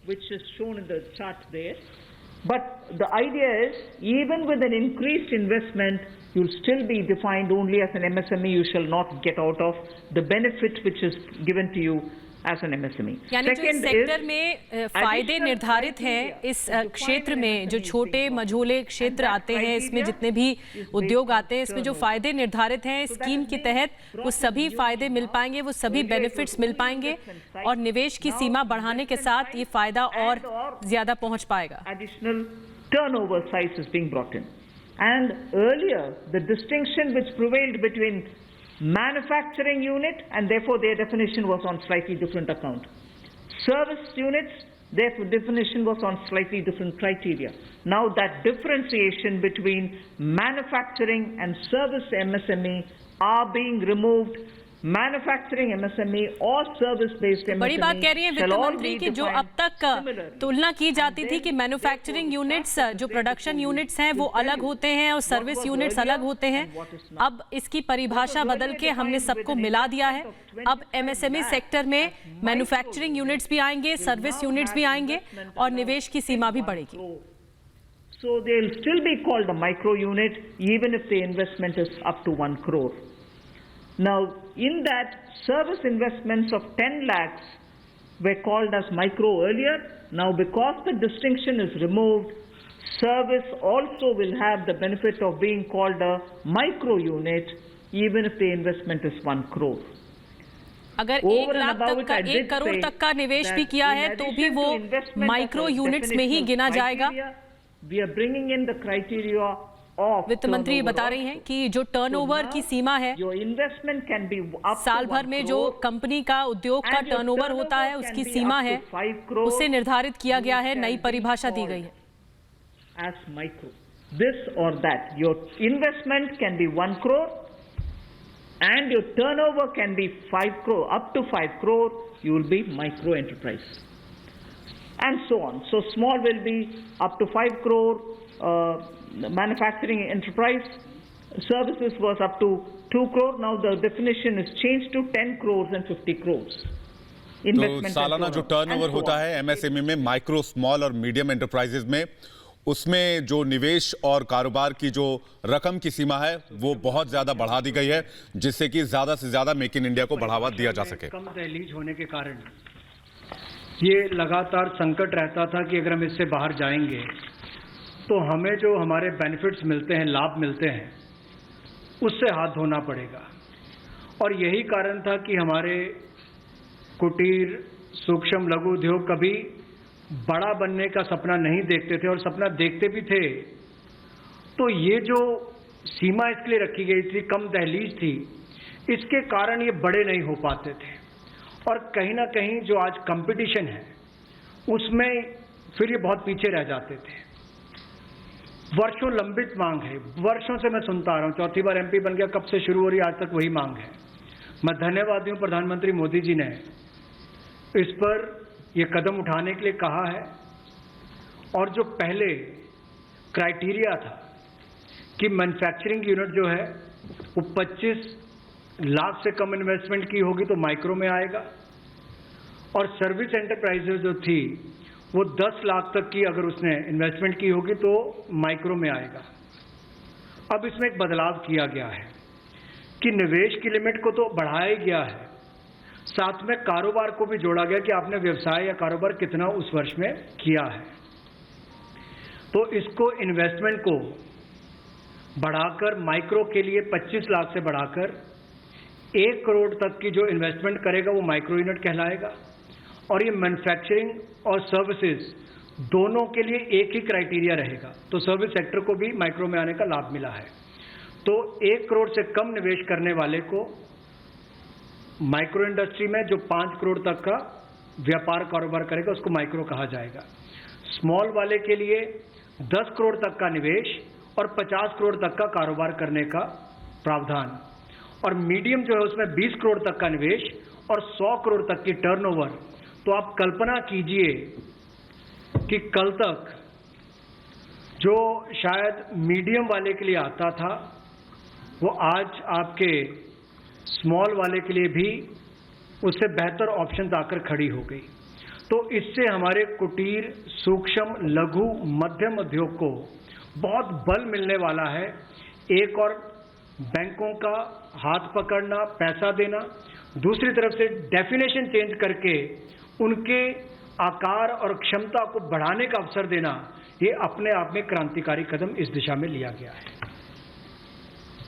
[SPEAKER 2] Which is shown in the chart there, but the idea is even with an increased investment, you'll still be defined only as an MSME. You shall not get out of the benefit which is given to you as an MSME.
[SPEAKER 7] यानी जो इस सेक्टर में फायदे निर्धारित हैं, इस क्षेत्र में जो छोटे मझोले क्षेत्र आते हैं, इसमें जितने भी उद्योग आते हैं, इसमें जो फायदे निर्धारित हैं स्कीम के तहत, वो सभी फायदे मिल पाएंगे, वो सभी बेनिफिट्स मिल पाएंगे और निवेश की सीमा बढ़ाने के साथ ये फायदा और ज्यादा पहुंच पाएगा।
[SPEAKER 2] Additional turnover size is being brought in, and earlier the distinction which prevailed between manufacturing unit and therefore their definition was on slightly different account. Service units, their definition was on slightly different criteria. Now that differentiation between manufacturing and service MSME are being removed. Manufacturing MSME or service-based MSME
[SPEAKER 7] बड़ी बात कह रही है वित्त मंत्री कि जो अब तक तुलना की जाती थी कि मैन्युफैक्चरिंग यूनिट्स, जो प्रोडक्शन यूनिट्स हैं वो अलग होते हैं और सर्विस यूनिट्स अलग होते हैं, अब इसकी परिभाषा बदल के हमने सबको मिला दिया है। अब MSME सेक्टर में मैन्युफैक्चरिंग यूनिट्स भी आएंगे, सर्विस यूनिट्स भी आएंगे और निवेश की सीमा भी बढ़ेगी।
[SPEAKER 2] So they'll still be called a micro unit even if the investment is up to 1 crore. Now, in that, service investments of 10 lakhs were called as micro earlier. Now, because the distinction is removed, service also will have the benefit of being called a micro unit, even if the investment is 1 crore.
[SPEAKER 7] अगर
[SPEAKER 2] Over
[SPEAKER 7] 1
[SPEAKER 2] and
[SPEAKER 7] लाख
[SPEAKER 2] above
[SPEAKER 7] तक
[SPEAKER 2] it,
[SPEAKER 7] का
[SPEAKER 2] I did
[SPEAKER 7] 1 करोड़
[SPEAKER 2] say
[SPEAKER 7] तक का निवेश भी
[SPEAKER 2] that
[SPEAKER 7] किया
[SPEAKER 2] in
[SPEAKER 7] है तो भी
[SPEAKER 2] addition
[SPEAKER 7] वो
[SPEAKER 2] to investment
[SPEAKER 7] micro
[SPEAKER 2] as a
[SPEAKER 7] units में ही
[SPEAKER 2] definitional
[SPEAKER 7] गिना जाएगा।
[SPEAKER 2] criteria, we are bringing in the criteria of
[SPEAKER 7] वित्त मंत्री ये बता रही हैं कि जो टर्नओवर की सीमा है,
[SPEAKER 2] your investment can be up to
[SPEAKER 7] साल
[SPEAKER 2] 1
[SPEAKER 7] भर में जो
[SPEAKER 2] crore,
[SPEAKER 7] कंपनी का उद्योग का
[SPEAKER 2] and your
[SPEAKER 7] टर्नओवर होता है
[SPEAKER 2] turnover
[SPEAKER 7] उसकी
[SPEAKER 2] can be
[SPEAKER 7] Seema
[SPEAKER 2] up to
[SPEAKER 7] है,
[SPEAKER 2] 5 crore,
[SPEAKER 7] उसे निर्धारित किया गया है,
[SPEAKER 2] you
[SPEAKER 7] नई
[SPEAKER 2] can
[SPEAKER 7] परिभाषा दी
[SPEAKER 2] be
[SPEAKER 7] गई है।
[SPEAKER 2] as micro. This or that. Your investment can be 1 crore and your turnover can be 5 crore. Up to 5 crore, you will be micro enterprise. And so on. So small will be up to 5 crore, manufacturing enterprise. Services was up to 2 crore. Now the definition is changed to 10 crores and 50 crores.
[SPEAKER 6] तो
[SPEAKER 2] Investment
[SPEAKER 6] सालाना
[SPEAKER 2] and
[SPEAKER 6] जो
[SPEAKER 2] so on.
[SPEAKER 6] Turnover
[SPEAKER 2] And so
[SPEAKER 6] होता
[SPEAKER 2] on.
[SPEAKER 6] है एमएसएमई में, माइक्रो, स्मॉल और मीडियम एंटरप्राइजेज में, उसमें जो निवेश और कारोबार की जो रकम की सीमा है वो बहुत ज्यादा बढ़ा दी गई है, जिससे कि ज्यादा से ज्यादा मेक इन इंडिया को बढ़ावा दिया जा सके।
[SPEAKER 5] कम दहलीज होने के कारण ये लगातार संकट रहता था कि अगर हम इससे बाहर जाएंगे तो हमें जो हमारे बेनिफिट्स मिलते हैं, लाभ मिलते हैं, उससे हाथ धोना पड़ेगा। और यही कारण था कि हमारे कुटीर, सूक्ष्म, लघु उद्योग कभी बड़ा बनने का सपना नहीं देखते थे, और सपना देखते भी थे तो ये जो सीमा इसके लिए रखी गई थी, कम दहलीज थी, इसके कारण ये बड़े नहीं हो पाते थे। और कहीं ना कहीं जो आज कंपटीशन है उसमें फिर ये बहुत पीछे रह जाते थे। वर्षों लंबित मांग है, वर्षों से मैं सुनता आ रहा हूं, चौथी बार एमपी बन गया, कब से शुरू हो रही, आज तक वही मांग है। मैं धन्यवादी हूं प्रधानमंत्री मोदी जी ने इस पर ये कदम उठाने के लिए कहा है। और जो पहले क्राइटेरिया था कि मैन्युफैक्चरिंग यूनिट जो है वो 25 लाख से कम इन्वेस्टमेंट की होगी तो माइक्रो में आएगा, और सर्विस एंटरप्राइजेज जो थी वो 10 लाख तक की अगर उसने इन्वेस्टमेंट की होगी तो माइक्रो में आएगा। अब इसमें एक बदलाव किया गया है कि निवेश की लिमिट को तो बढ़ाया गया है, साथ में कारोबार को भी जोड़ा गया कि आपने व्यवसाय या कारोबार कितना उस वर्ष में किया है। तो इसको इन्वेस्टमेंट को बढ़ाकर माइक्रो के लिए 25 लाख से बढ़ाकर 1 करोड़ तक की जो इन्वेस्टमेंट करेगा वो माइक्रो यूनिट कहलाएगा। और ये मैन्युफैक्चरिंग और सर्विसेज दोनों के लिए एक ही क्राइटेरिया रहेगा, तो सर्विस सेक्टर को भी माइक्रो में आने का लाभ मिला है। तो 1 करोड़ से कम निवेश करने वाले को माइक्रो इंडस्ट्री में जो 5 करोड़ तक का व्यापार कारोबार करेगा उसको माइक्रो कहा जाएगा। स्मॉल वाले के लिए 10 करोड़ तक का निवेश और 50 करोड़ तक का कारोबार करने का प्रावधान, और मीडियम जो है उसमें 20 करोड़ तक का निवेश और 100 करोड़ तक की टर्नओवर। तो आप कल्पना कीजिए कि कल तक जो शायद मीडियम वाले के लिए आता था वो आज आपके स्मॉल वाले के लिए भी उससे बेहतर ऑप्शन आकर खड़ी हो गई। तो इससे हमारे कुटीर, सूक्ष्म, लघु, मध्यम उद्योग को बहुत बल मिलने वाला है। एक और बैंकों का हाथ पकड़ना, पैसा देना, दूसरी तरफ से डेफिनेशन चेंज करके उनके आकार और क्षमता को बढ़ाने का अवसर देना, ये अपने आप में क्रांतिकारी कदम इस दिशा में लिया गया है।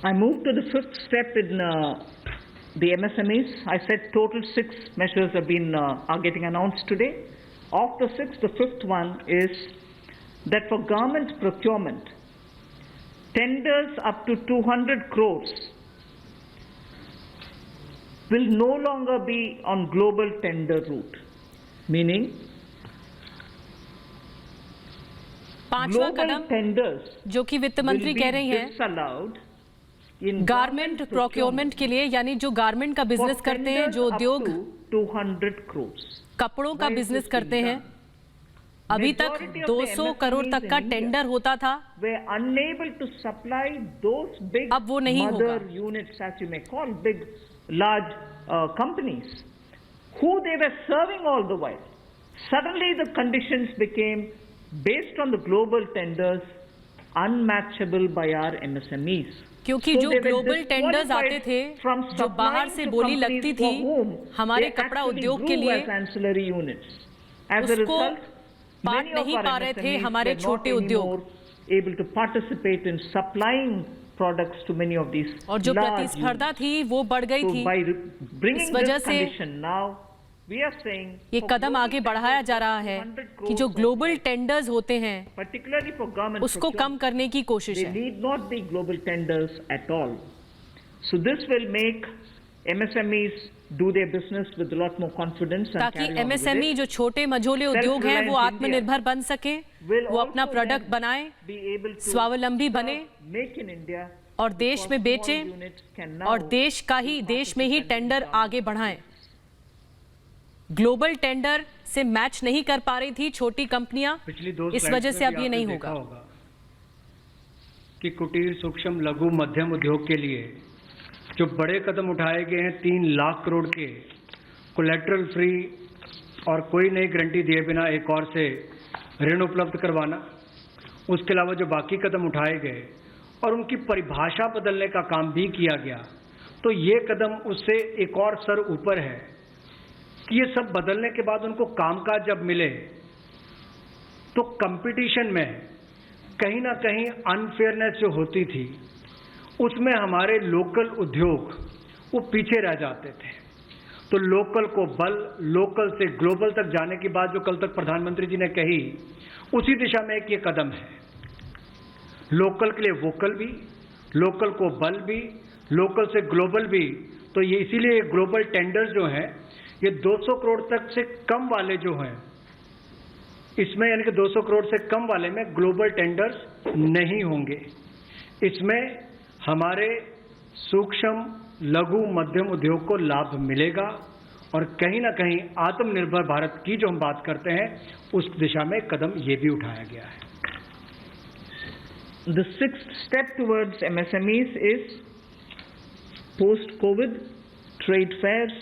[SPEAKER 2] I move to the 5th step in the MSMEs. I said total 6 measures are getting announced today. Of the 6, the 5th one is that for government procurement, tenders up to 200 crores will no longer be on global tender route, meaning
[SPEAKER 7] पांचवा
[SPEAKER 2] global
[SPEAKER 7] कदम
[SPEAKER 2] tenders
[SPEAKER 7] जो कि वित्त मंत्री
[SPEAKER 2] will
[SPEAKER 7] कह
[SPEAKER 2] be
[SPEAKER 7] रही हैं,
[SPEAKER 2] disallowed in
[SPEAKER 7] गारमेंट प्रोक्योरमेंट के लिए, यानी जो गारमेंट का बिजनेस करते हैं, जो उद्योग
[SPEAKER 2] 200 crores.
[SPEAKER 7] कपड़ों का बिजनेस करते हैं, अभी तक 200 करोड़ तक का टेंडर होता था,
[SPEAKER 2] Were unable to supply those big
[SPEAKER 7] अब वो नहीं
[SPEAKER 2] mother
[SPEAKER 7] होगा।
[SPEAKER 2] units, as you may call, big large companies, who they were serving all the while. Suddenly the conditions became, based on the global tenders, unmatchable by our MSMEs.
[SPEAKER 7] क्योंकि जो ग्लोबल टेंडर्स आते थे, जो बाहर से बोली लगती थी हमारे कपड़ा उद्योग के लिए, उसको पाट नहीं पा रहे थे हमारे छोटे उद्योग।
[SPEAKER 2] able to participate in supplying products to many of these
[SPEAKER 7] और जो
[SPEAKER 2] large
[SPEAKER 7] प्रतिस्पर्धा
[SPEAKER 2] units.
[SPEAKER 7] थी वो बढ़ गई
[SPEAKER 2] So
[SPEAKER 7] थी।
[SPEAKER 2] by bringing
[SPEAKER 7] इस वजह
[SPEAKER 2] this
[SPEAKER 7] से
[SPEAKER 2] condition now, we are saying
[SPEAKER 7] ये
[SPEAKER 2] for
[SPEAKER 7] कदम
[SPEAKER 2] global
[SPEAKER 7] आगे बढ़ाया
[SPEAKER 2] tenders
[SPEAKER 7] जा रहा है
[SPEAKER 2] 100
[SPEAKER 7] कि जो
[SPEAKER 2] crores
[SPEAKER 7] ग्लोबल
[SPEAKER 2] of-
[SPEAKER 7] टेंडर्स होते हैं
[SPEAKER 2] particularly for government
[SPEAKER 7] उसको कम
[SPEAKER 2] procurement,
[SPEAKER 7] करने की कोशिश
[SPEAKER 2] they
[SPEAKER 7] है।
[SPEAKER 2] need not be global tenders at all. So this will make MSMEs do their business with a lot more confidence and
[SPEAKER 7] ताकि
[SPEAKER 2] carry on with
[SPEAKER 7] MSME
[SPEAKER 2] it.
[SPEAKER 7] जो छोटे मझोले उद्योग हैं वो
[SPEAKER 2] Self-reliant
[SPEAKER 7] आत्मनिर्भर बन सके,
[SPEAKER 2] Will
[SPEAKER 7] वो अपना
[SPEAKER 2] also
[SPEAKER 7] प्रोडक्ट
[SPEAKER 2] then
[SPEAKER 7] बनाए
[SPEAKER 2] be able to
[SPEAKER 7] स्वावलंबी
[SPEAKER 2] serve
[SPEAKER 7] बने
[SPEAKER 2] make in India
[SPEAKER 7] और देश
[SPEAKER 2] because
[SPEAKER 7] में
[SPEAKER 2] small
[SPEAKER 7] बेचें
[SPEAKER 2] units can now
[SPEAKER 7] और देश में ही
[SPEAKER 2] participate in
[SPEAKER 7] टेंडर
[SPEAKER 2] government
[SPEAKER 7] आगे बढ़ाएं। ग्लोबल टेंडर से मैच नहीं कर पा रही थी छोटी कंपनियां,
[SPEAKER 5] पिछली 2
[SPEAKER 7] इस
[SPEAKER 5] स्लाइड्स
[SPEAKER 7] वजह
[SPEAKER 5] में
[SPEAKER 7] से
[SPEAKER 5] भी
[SPEAKER 7] अब ये
[SPEAKER 5] आपने
[SPEAKER 7] नहीं
[SPEAKER 5] देखा
[SPEAKER 7] होगा।
[SPEAKER 5] कि कुटीर सूक्ष्म लघु मध्यम उद्योग के लिए जो बड़े कदम उठाए गए हैं 3 लाख करोड़ के कोलेटरल फ्री और कोई नई गारंटी दिए बिना एक और से ऋण उपलब्ध करवाना, उसके अलावा जो बाकी कदम उठाए गए और उनकी परिभाषा बदलने का काम भी किया गया, तो ये कदम उससे एक और स्तर ऊपर है कि ये सब बदलने के बाद उनको कामकाज जब मिले तो कंपटीशन में कहीं ना कहीं अनफेयरनेस जो होती थी उसमें हमारे लोकल उद्योग वो पीछे रह जाते थे। तो लोकल को बल, लोकल से ग्लोबल तक जाने की बात जो कल तक प्रधानमंत्री जी ने कही, उसी दिशा में एक ये कदम है। लोकल के लिए वोकल भी, लोकल को बल भी, लोकल से ग्लोबल भी। तो ये इसीलिए ग्लोबल टेंडर्स जो हैं ये 200 करोड़ तक से कम वाले जो हैं, इसमें यानी कि 200 करोड़ से कम वाले में ग्लोबल टेंडर्स नहीं होंगे। इसमें हमारे सूक्ष्म लघु मध्यम उद्योग को लाभ मिलेगा और कहीं ना कहीं आत्मनिर्भर भारत की जो हम बात करते हैं उस दिशा में कदम ये भी उठाया गया है।
[SPEAKER 2] The sixth step towards MSMEs is post-COVID trade fairs,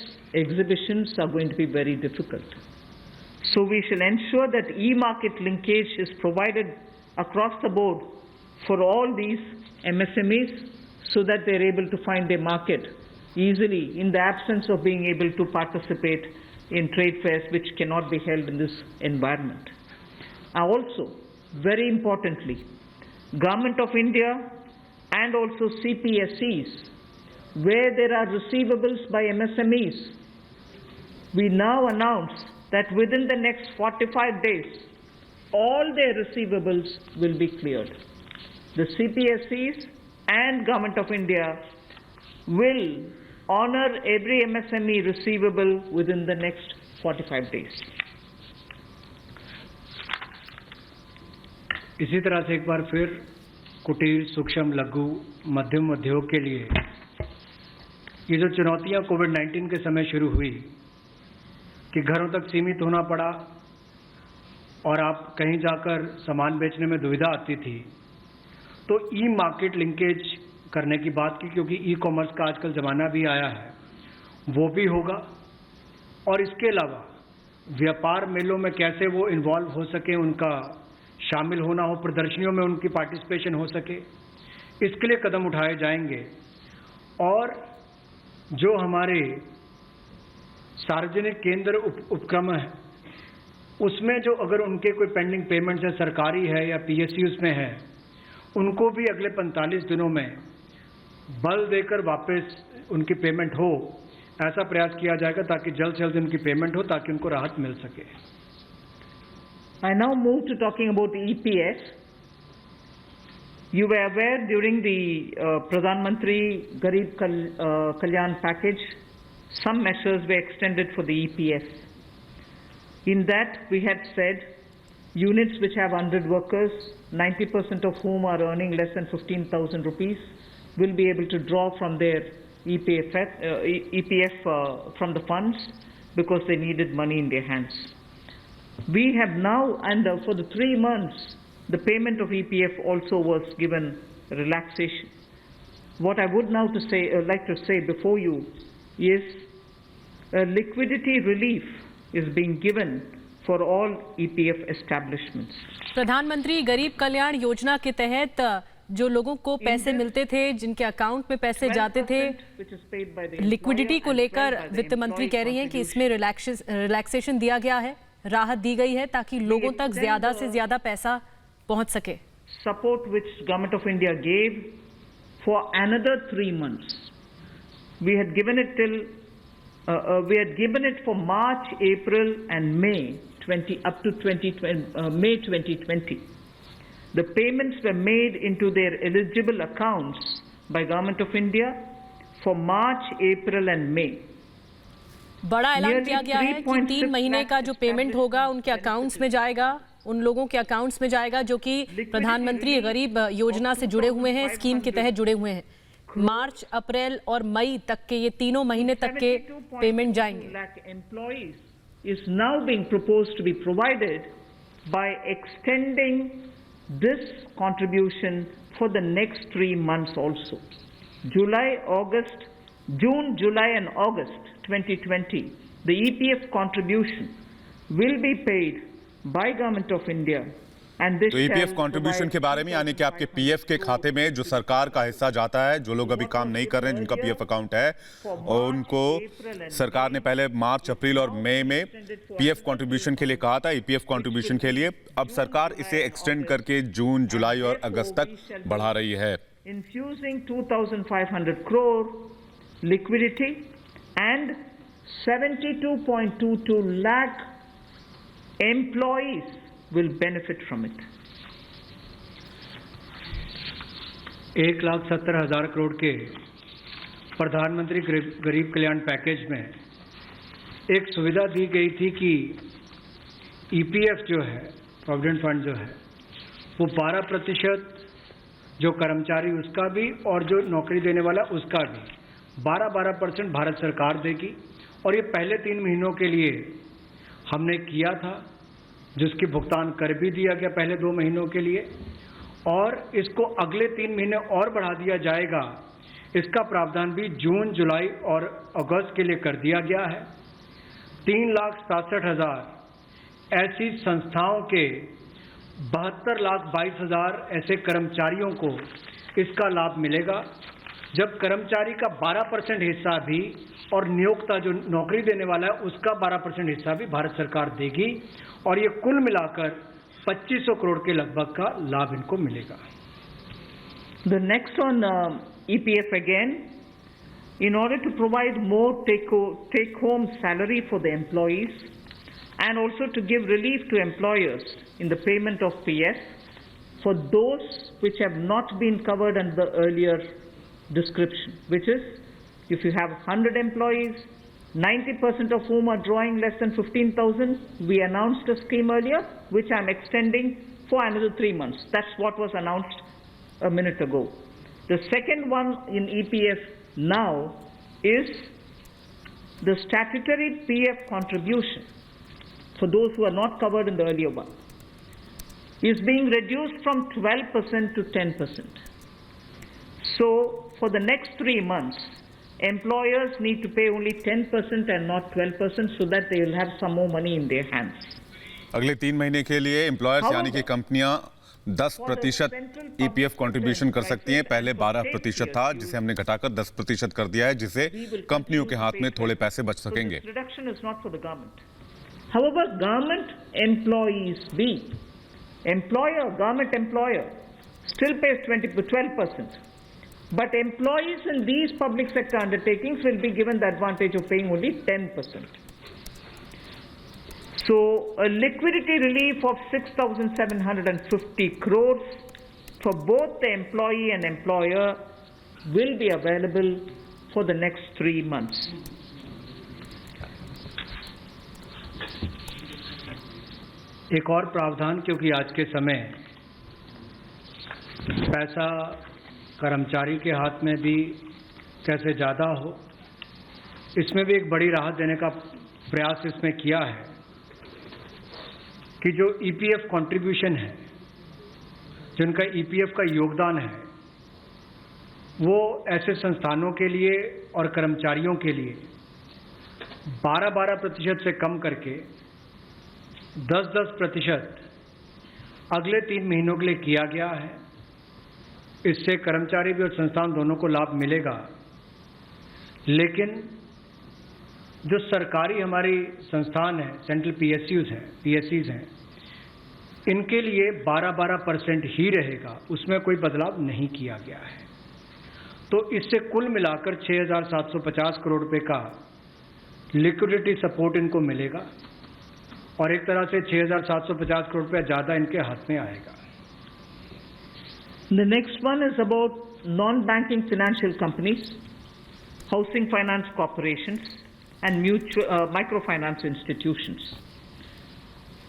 [SPEAKER 2] exhibitions are going to be very difficult. So we shall ensure that e-market linkage is provided across the board for all these MSMEs so that they're able to find their market easily in the absence of being able to participate in trade fairs which cannot be held in this environment. Also, very importantly, Government of India and also CPSEs, where there are receivables by MSMEs, we now announce that within the next 45 days, all their receivables will be cleared. The CPSEs and Government of India will honor every MSME receivable within the next 45 days.
[SPEAKER 5] इसी तरह से एक बार फिर कुटीर सूक्ष्म लघु मध्यम उद्योग के लिए ये जो चुनौतियां कोविड-19 के समय शुरू हुई कि घरों तक सीमित होना पड़ा और आप कहीं जाकर सामान बेचने में दुविधा आती थी, तो ई मार्केट लिंकेज करने की बात की, क्योंकि ई कॉमर्स का आजकल ज़माना भी आया है, वो भी होगा। और इसके अलावा व्यापार मेलों में कैसे वो इन्वॉल्व हो सके, उनका शामिल होना हो, प्रदर्शनियों में उनकी पार्टिसिपेशन हो सके, इसके लिए कदम उठाए जाएंगे। और जो हमारे सार्वजनिक केंद्र उपक्रम है उसमें जो अगर उनके कोई पेंडिंग पेमेंट्स है, सरकारी है या पीएसयूज में है, उनको भी अगले 45 दिनों में बल देकर वापस उनकी पेमेंट हो, ऐसा प्रयास किया जाएगा ताकि जल्द से जल्द उनकी पेमेंट हो, ताकि उनको राहत मिल सके।
[SPEAKER 2] I now move to talking about EPF. You were aware during the Pradhan Mantri Garib Kalyan package, some measures were extended for the EPF. In that, we had said units which have 100 workers, 90% of whom are earning less than 15,000 rupees, will be able to draw from their EPF from the funds because they needed money in their hands. We have now, and for the 3 months, the payment of EPF also was given relaxation. What I would now like to say before you is liquidity relief is being given for all EPF establishments.
[SPEAKER 7] प्रधानमंत्री गरीब कल्याण योजना के तहत जो लोगों को पैसे मिलते थे, जिनके अकाउंट में पैसे जाते थे, लिक्विडिटी को लेकर वित्त मंत्री कह रही हैं कि इसमें रिलैक्सेशन दिया गया है, राहत दी गई है ताकि लोगों तक ज्यादा से ज्यादा पैसा पहुंच सके।
[SPEAKER 2] Support which Government of India gave for another 3 months. We had given it for March, April, and May up to May 2020. The payments were made into their eligible accounts by Government of India for March, April, and May.
[SPEAKER 7] बड़ा ऐलान किया गया है कि 3 महीने का जो पेमेंट होगा उनके अकाउंट्स में जाएगा, उन लोगों के अकाउंट्स में जाएगा जो कि प्रधानमंत्री गरीब योजना से जुड़े हुए हैं, स्कीम के तहत जुड़े हुए हैं। मार्च, अप्रैल और मई तक के ये तीनों महीने तक के पेमेंट जाएंगे।
[SPEAKER 2] Is now being proposed to be provided by extending this contribution for the next 3 months also. June, July and August 2020, the EPF contribution will be paid by Government of India. And this
[SPEAKER 6] तो ईपीएफ कंट्रीब्यूशन के बारे में, यानी कि आपके पीएफ के खाते में जो सरकार का हिस्सा जाता है, जो लोग अभी काम नहीं कर रहे हैं, जिनका पीएफ अकाउंट है, और उनको सरकार ने पहले मार्च, अप्रैल और मई में पीएफ कंट्रीब्यूशन के लिए कहा था, ईपीएफ कंट्रीब्यूशन के लिए। अब सरकार इसे एक्सटेंड करके जून, जुलाई और अगस्त तक बढ़ा रही है।
[SPEAKER 2] Infusing 2,500 crore liquidity and 72.22 lakh employees will benefit from it.
[SPEAKER 5] 1,70,000 crore के प्रधानमंत्री गरीब कल्याण पैकेज में एक सुविधा दी गई थी कि ईपीएफ जो है, प्रोविडेंट फंड जो है, वो 12% जो कर्मचारी उसका भी और जो नौकरी देने वाला उसका भी 12% भारत सरकार देगी। और ये पहले 3 महीनों के लिए हमने किया था, जिसकी भुगतान कर भी दिया गया पहले 2 महीनों के लिए, और इसको अगले 3 महीने और बढ़ा दिया जाएगा। इसका प्रावधान भी जून, जुलाई और अगस्त के लिए कर दिया गया है। 3,67,000 ऐसी संस्थाओं के 72,22,000 ऐसे कर्मचारियों को इसका लाभ मिलेगा। जब कर्मचारी का 12% हिस्सा भी और नियोक्ता जो नौकरी देने वाला है उसका 12% हिस्सा भी भारत सरकार देगी, और ये कुल मिलाकर 2500 करोड़ के लगभग का लाभ इनको मिलेगा।
[SPEAKER 2] The next on EPF again, in order to provide more take-home salary for the employees and also to give relief to employers in the payment of PF for those which have not been covered under the earlier description, which is if you have 100 employees, 90% of whom are drawing less than 15,000, we announced a scheme earlier, which I'm extending for another 3 months. That's what was announced a minute ago. The second one in EPF now is the statutory PF contribution for those who are not covered in the earlier one is being reduced from 12% to 10%. So for the next 3 months, employers need to pay only 10% and not 12% so that they will have some more money in their hands.
[SPEAKER 6] अगले 3 महीने के लिए एम्प्लॉयर्स यानी कि कंपनियां 10% ईपीएफ कंट्रीब्यूशन कर सकती हैं। पहले 12% था, जिसे हमने घटाकर 10% कर दिया है, जिससे कंपनियों के हाथ में थोड़े पैसे बच सकेंगे।
[SPEAKER 2] Reduction is not for the government. However, government employees government employer still pays 12%. But employees in these public sector undertakings will be given the advantage of paying only 10%. So a liquidity relief of 6,750 crores for both the employee and employer will be available for the next 3 months.
[SPEAKER 5] एक और प्रावधान, क्योंकि आज के समय पैसा कर्मचारी के हाथ में भी कैसे ज़्यादा हो, इसमें भी एक बड़ी राहत देने का प्रयास इसमें किया है कि जो ईपीएफ कंट्रीब्यूशन है, जिनका ईपीएफ का योगदान है, वो ऐसे संस्थानों के लिए और कर्मचारियों के लिए 12% से कम करके 10% अगले 3 महीनों के लिए किया गया है। इससे कर्मचारी भी और संस्थान दोनों को लाभ मिलेगा। लेकिन जो सरकारी हमारी संस्थान है, सेंट्रल पीएससीज हैं, इनके लिए 12% ही रहेगा, उसमें कोई बदलाव नहीं किया गया है। तो इससे कुल मिलाकर 6,750 करोड़ रुपए का लिक्विडिटी सपोर्ट इनको मिलेगा और एक तरह से 6,750 करोड़ रुपया ज्यादा इनके हाथ में आएगा।
[SPEAKER 2] The next one is about non-banking financial companies, housing finance corporations, and microfinance institutions.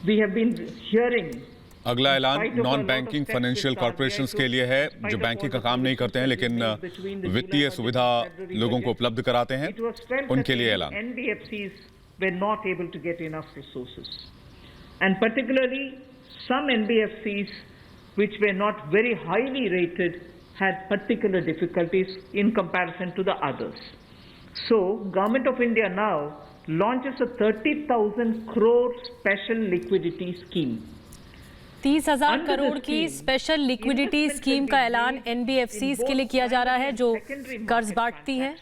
[SPEAKER 2] We have been hearing.
[SPEAKER 6] अगला ऐलान नॉन बैंकिंग फाइनेंशियल कॉर्पोरेशंस के लिए है, जो बैंकिंग का काम नहीं करते हैं लेकिन वित्तीय सुविधा लोगों को उपलब्ध कराते हैं, उनके लिए ऐलान।
[SPEAKER 2] NBFCs were not able to get enough resources, and particularly some NBFCs which were not very highly rated had particular difficulties in comparison to the others. So, Government of India now launches a 30,000 crore special liquidity scheme.
[SPEAKER 7] 30,000 crore की स्पेशल लिक्विडिटी स्कीम का ऐलान NBFCs के लिए किया जा रहा है, जो कर्ज बांटती हैं,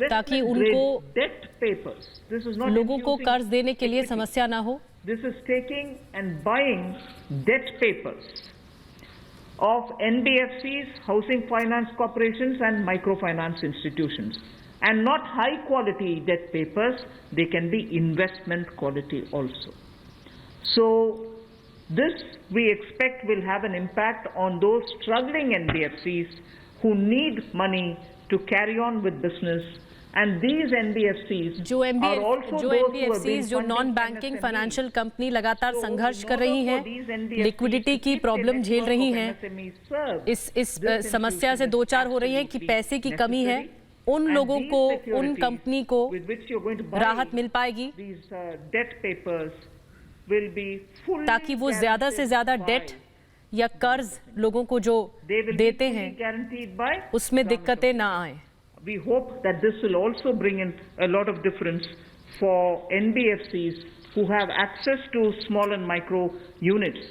[SPEAKER 7] ताकि उनको लोगों को कर्ज देने के लिए समस्या ना हो।
[SPEAKER 2] This is taking and buying debt papers of NBFCs, housing finance corporations, and microfinance institutions. And not high quality debt papers, they can be investment quality also. So, this we expect will have an impact on those struggling NBFCs who need money to carry on with business. And these NBFCs
[SPEAKER 7] जो NBFCs जो नॉन बैंकिंग फाइनेंशियल कंपनी लगातार संघर्ष कर रही हैं, लिक्विडिटी की प्रॉब्लम झेल रही हैं, इस समस्या से दो चार हो रही है कि पैसे की कमी है, उन लोगों को, उन कंपनी को राहत मिल पाएगी ताकि वो ज्यादा से ज्यादा डेट या कर्ज लोगों को जो देते हैं उसमें दिक्कतें ना आए।
[SPEAKER 2] We hope that this will also bring in a lot of difference for NBFCs who have access to small and micro units,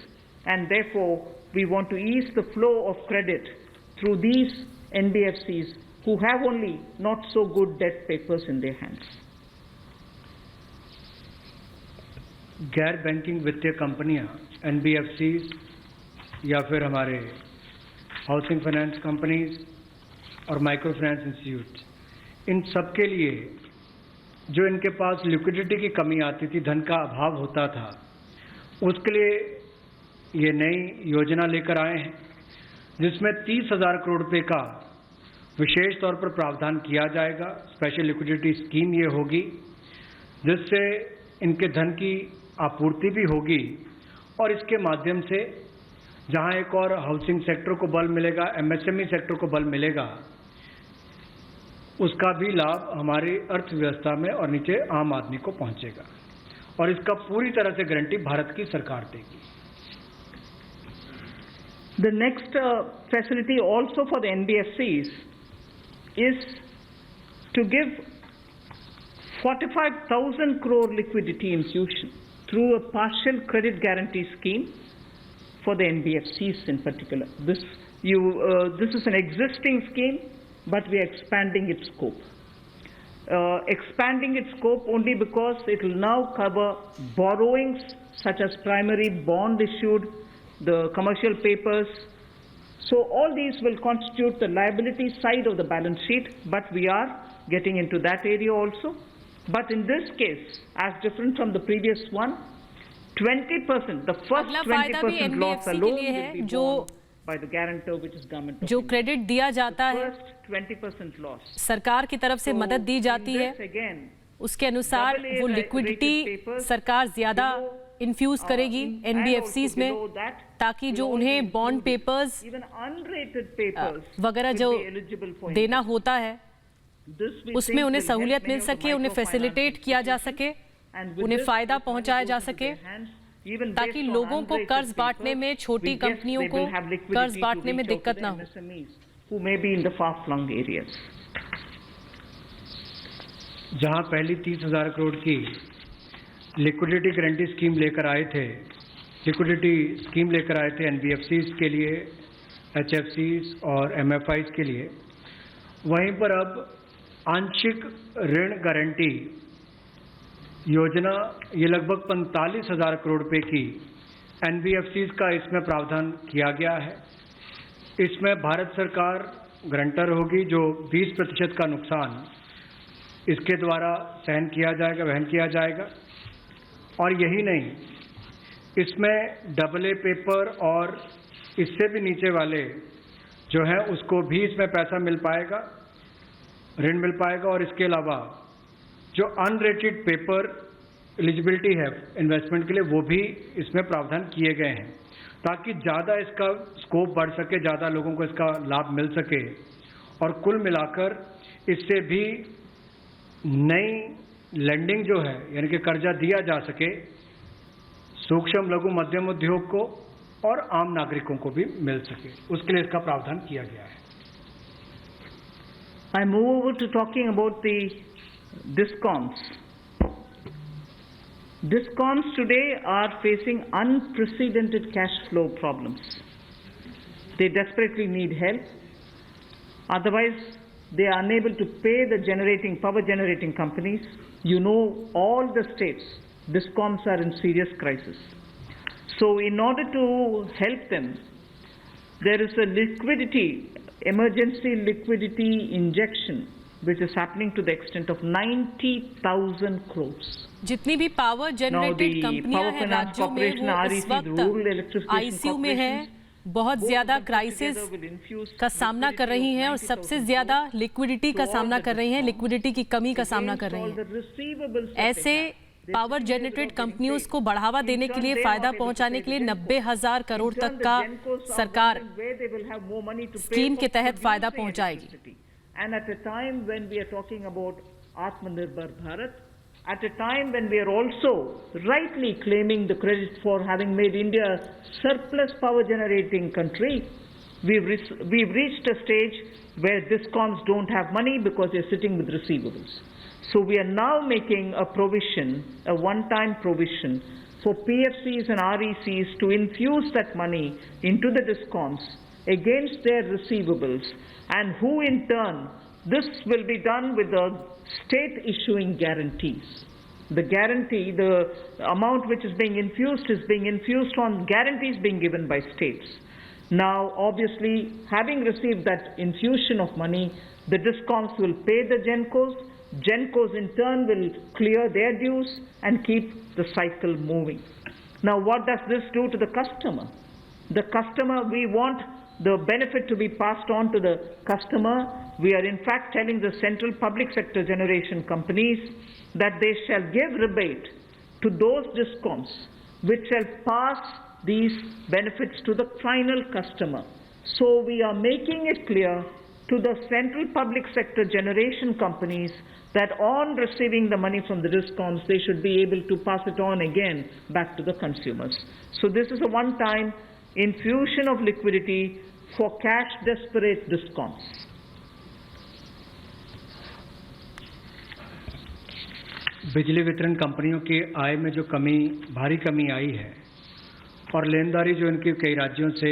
[SPEAKER 2] and therefore we want to ease the flow of credit through these NBFCs who have only not so good debt papers in their hands.
[SPEAKER 5] गैर बैंकिंग वित्तीय कंपनियां NBFCs या फिर हमारे हाउसिंग फाइनेंस कंपनीज और माइक्रो फाइनेंस इंस्टीट्यूट, इन सब के लिए जो इनके पास लिक्विडिटी की कमी आती थी, धन का अभाव होता था, उसके लिए ये नई योजना लेकर आए हैं जिसमें 30,000 करोड़ रुपए का विशेष तौर पर प्रावधान किया जाएगा। स्पेशल लिक्विडिटी स्कीम ये होगी जिससे इनके धन की आपूर्ति भी होगी और इसके माध्यम से जहां एक और हाउसिंग सेक्टर को बल मिलेगा, MSME सेक्टर को बल मिलेगा, उसका भी लाभ हमारी अर्थव्यवस्था में और नीचे आम आदमी को पहुंचेगा और इसका पूरी तरह से गारंटी भारत की सरकार देगी।
[SPEAKER 2] The next facility also for the NBFCs is to give 45,000 crore liquidity infusion through a partial credit guarantee scheme for the NBFCs in particular. This is an existing scheme, but we are expanding its scope. Expanding its scope only because it will now cover borrowings such as primary bond issued, the commercial papers. So all these will constitute the liability side of the balance sheet, but we are getting into that area also. But in this case, as different from the previous one, 20%, the first 20% loss alone will be borne by the guarantor, which is government of
[SPEAKER 7] जो
[SPEAKER 2] India.
[SPEAKER 7] क्रेडिट दिया जाता है,
[SPEAKER 2] First 20% loss.
[SPEAKER 7] सरकार की तरफ से मदद दी जाती है, उसके अनुसार वो लिक्विडिटी सरकार ज्यादा इन्फ्यूज करेगी NBFCs में, ताकि जो उन्हें बॉन्ड पेपर्स वगैरह जो देना होता है उसमें उन्हें सहूलियत मिल सके, उन्हें फैसिलिटेट किया जा सके, उन्हें फायदा पहुंचाया जा सके, ताकि लोगों को कर्ज बांटने में, छोटी कंपनियों को कर्ज बांटने में दिक्कत ना हो।
[SPEAKER 5] जहां पहली 30,000 करोड़ की लिक्विडिटी गारंटी स्कीम लेकर आए थे, NBFCs के लिए, HFCs और MFIs के लिए, वहीं पर अब आंशिक ऋण गारंटी योजना, ये लगभग 45,000 करोड़ रुपए की NBFCs का इसमें प्रावधान किया गया है। इसमें भारत सरकार गारंटर होगी, जो 20% का नुकसान इसके द्वारा सहन किया जाएगा, वहन किया जाएगा। और यही नहीं, इसमें AA पेपर और इससे भी नीचे वाले जो है उसको भी इसमें पैसा मिल पाएगा, ऋण मिल पाएगा। और इसके अलावा जो अनरेटेड पेपर एलिजिबिलिटी है इन्वेस्टमेंट के लिए, वो भी इसमें प्रावधान किए गए हैं, ताकि ज़्यादा इसका स्कोप बढ़ सके, ज़्यादा लोगों को इसका लाभ मिल सके। और कुल मिलाकर इससे भी नई लैंडिंग जो है, यानी कि कर्जा दिया जा सके सूक्ष्म लघु मध्यम उद्योग को और आम नागरिकों को भी मिल सके, उसके लिए इसका प्रावधान किया गया है।
[SPEAKER 2] I move over to talking about the DISCOMs. DISCOMs today are facing unprecedented cash flow problems. They desperately need help. Otherwise, they are unable to pay the power generating companies. You know, all the states, DISCOMs are in serious crisis. So in order to help them, there is a emergency liquidity injection which is happening to the extent of 90,000 crores.
[SPEAKER 7] जितनी भी पावर जनरेटेड कंपनियां हैं राज्यों में, वो इस वक्त आईसीयू में हैं, बहुत ज्यादा क्राइसिस का सामना कर रही हैं और सबसे ज्यादा लिक्विडिटी का सामना कर रही हैं, लिक्विडिटी की कमी का सामना कर रही हैं। ऐसे पावर जनरेटेड कंपनियों को बढ़ावा देने के लिए, फायदा पहुंचाने के लिए 90,000 करोड़ तक का सरकार स्कीम के तहत फायदा पहुंचाएगी।
[SPEAKER 2] And at a time when we are talking about Atmanirbhar Bharat, at a time when we are also rightly claiming the credit for having made India a surplus power generating country, we've reached a stage where DISCOMs don't have money because they're sitting with receivables. So we are now making a provision, a one-time provision for PFCs and RECs to infuse that money into the DISCOMs against their receivables, and who in turn, this will be done with the state issuing guarantees. The guarantee, the amount which is being infused on guarantees being given by states. Now, obviously, having received that infusion of money, the DISCOMs will pay the GENCOs. GENCOs in turn will clear their dues and keep the cycle moving. Now, what does this do to the customer? The customer, we want the benefit to be passed on to the customer. We are in fact telling the central public sector generation companies that they shall give rebate to those DISCOMs which shall pass these benefits to the final customer. So we are making it clear to the central public sector generation companies that on receiving the money from the DISCOMs, they should be able to pass it on again back to the consumers. So this is a one-time infusion of liquidity for cash desperate DISCOMs.
[SPEAKER 5] बिजली वितरण कंपनियों की आय में जो भारी कमी आई है और लेनदारी जो इनकी कई राज्यों से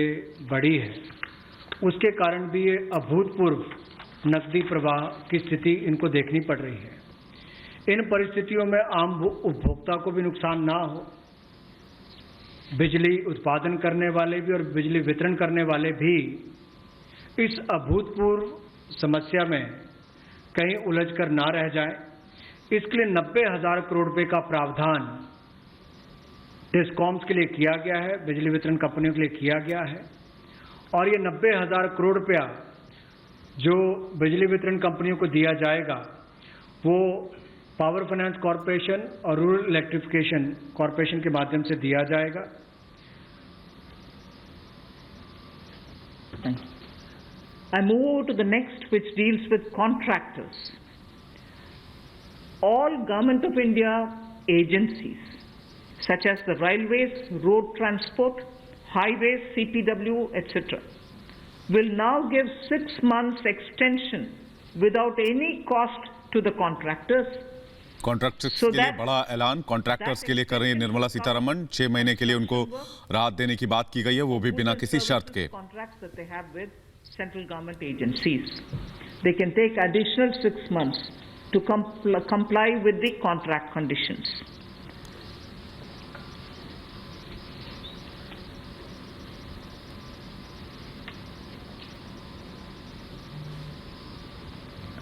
[SPEAKER 5] बढ़ी है, उसके कारण भी ये अभूतपूर्व नकदी प्रवाह की स्थिति इनको देखनी पड़ रही है। इन परिस्थितियों में आम उपभोक्ता को भी नुकसान ना हो, बिजली उत्पादन करने वाले भी और बिजली वितरण करने वाले भी इस अभूतपूर्व समस्या में कहीं उलझकर ना रह जाएं, इसके लिए 90,000 करोड़ रुपए का प्रावधान डिस्कॉम्स के लिए किया गया है, बिजली वितरण कंपनियों के लिए किया गया है। और ये 90,000 करोड़ रुपया जो बिजली वितरण कंपनियों को दिया जाएगा, वो पावर फाइनेंस कॉरपोरेशन और रूरल इलेक्ट्रिफिकेशन कॉरपोरेशन के माध्यम से दिया जाएगा।
[SPEAKER 2] I move over to the next, which deals with contractors. All Government of India agencies, such as the railways, road transport, highways, CPW, etc., will now give 6 months extension without any cost to the contractors.
[SPEAKER 6] Contractors के लिए बड़ा ऐलान कॉन्ट्रैक्टर्स के लिए कर रही है निर्मला सीतारमण। 6 महीने के लिए उनको राहत देने की बात की गई है, वो भी बिना किसी शर्त के।
[SPEAKER 2] Central government agencies, they can take additional 6 months to comply with the contract conditions.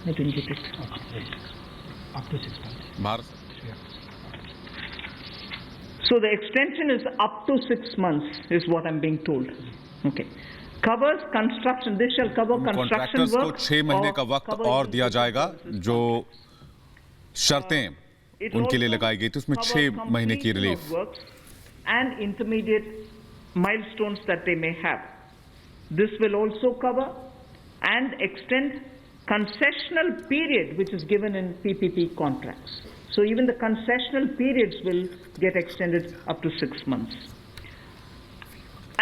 [SPEAKER 2] I didn't get it.
[SPEAKER 5] Up to 6 months.
[SPEAKER 6] Bharat
[SPEAKER 2] So the extension is up to 6 months, is what I'm being told. Okay. Covers construction. This shall cover construction
[SPEAKER 6] contractors को
[SPEAKER 2] work.
[SPEAKER 6] 6 महीने का
[SPEAKER 2] or
[SPEAKER 6] वक्त
[SPEAKER 2] cover
[SPEAKER 6] और दिया जाएगा जो शर्तें
[SPEAKER 2] It
[SPEAKER 6] उनके लिए
[SPEAKER 2] also
[SPEAKER 6] लगाई गई थी उसमें
[SPEAKER 2] cover
[SPEAKER 6] 6 महीने की
[SPEAKER 2] completion
[SPEAKER 6] relief
[SPEAKER 2] of works and intermediate milestones that they may have. This will also cover and extend concessional period which is given in PPP contracts. So even the concessional periods will get extended up to 6 months.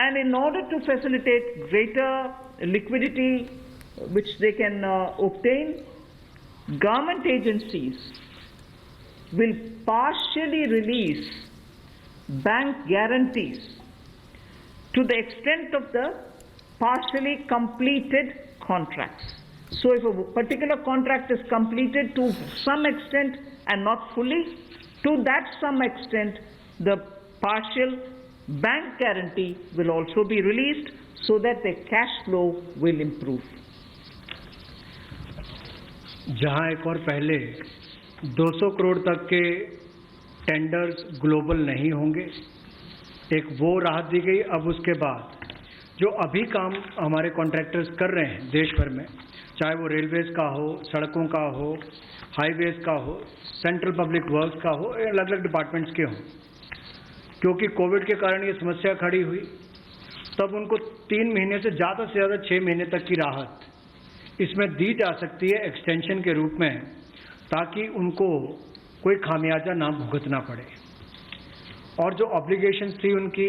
[SPEAKER 2] And in order to facilitate greater liquidity which they can obtain, government agencies will partially release bank guarantees to the extent of the partially completed contracts. So if a particular contract is completed to some extent and not fully, to that some extent the partial bank guarantee will also be released so that the cash flow will improve.
[SPEAKER 5] जहां एक और पहले 200 करोड़ तक के टेंडर्स ग्लोबल नहीं होंगे, एक वो राहत दी गई। अब उसके बाद जो अभी काम हमारे कॉन्ट्रैक्टर्स कर रहे हैं देश भर में, चाहे वो रेलवेज का हो, सड़कों का हो, हाईवेज का हो, सेंट्रल पब्लिक वर्क्स का हो, अलग अलग डिपार्टमेंट्स के हों, क्योंकि कोविड के कारण ये समस्या खड़ी हुई, तब उनको 3 महीने से ज़्यादा 6 महीने तक की राहत इसमें दी जा सकती है एक्सटेंशन के रूप में, ताकि उनको कोई खामियाजा ना भुगतना पड़े। और जो ऑब्लिगेशंस थी उनकी,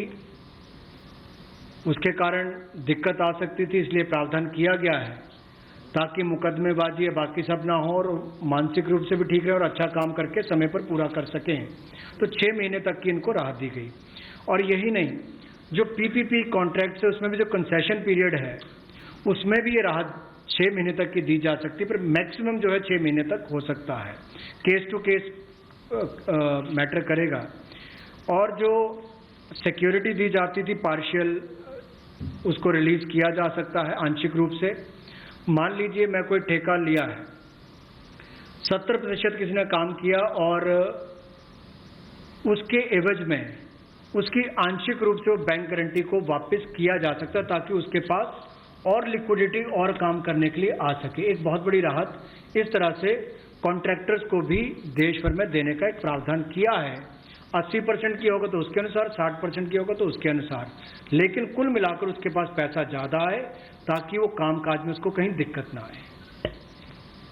[SPEAKER 5] उसके कारण दिक्कत आ सकती थी, इसलिए प्रावधान किया गया है ताकि मुकदमेबाजी या बाकी सब ना हो और मानसिक रूप से भी ठीक रहे और अच्छा काम करके समय पर पूरा कर सकें। तो 6 महीने तक की इनको राहत दी गई। और यही नहीं, जो पीपीपी कॉन्ट्रैक्ट है उसमें भी जो कंसेशन पीरियड है उसमें भी ये राहत 6 महीने तक की दी जा सकती है, पर मैक्सिमम जो है 6 महीने तक हो सकता है। केस टू केस मैटर करेगा। और जो सिक्योरिटी दी जाती थी पार्शियल, उसको रिलीज किया जा सकता है आंशिक रूप से। मान लीजिए मैं कोई ठेका लिया है, 70% किसी ने काम किया और उसके एवज में उसकी आंशिक रूप से वो बैंक गारंटी को वापस किया जा सकता है, ताकि उसके पास और लिक्विडिटी और काम करने के लिए आ सके। एक बहुत बड़ी राहत इस तरह से कॉन्ट्रैक्टर्स को भी देश भर में देने का एक प्रावधान किया है। 80% की होगा तो उसके अनुसार, 60% की होगा तो उसके अनुसार, लेकिन कुल मिलाकर उसके पास पैसा ज्यादा आए ताकि वो काम काज में उसको कहीं दिक्कत ना आए।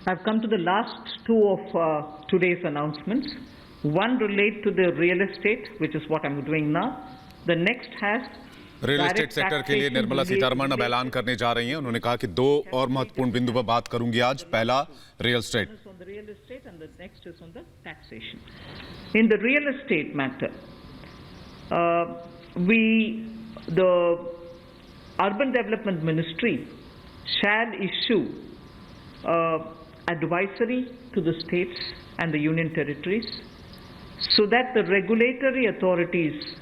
[SPEAKER 2] I've come to the last two of today's announcements. One relate to the real estate, which is what I'm doing now. The next has
[SPEAKER 6] real estate sector के लिए निर्मला सीतारमण अब ऐलान करने जा रही हैं। उन्होंने कहा कि 2 और महत्वपूर्ण बिंदु पर बात करूंगी आज। पहला real estate,
[SPEAKER 2] on the real estate and the next is on the taxation. In the real estate matter, the Urban Development Ministry shall issue advisory to the states and the union territories so that the regulatory authorities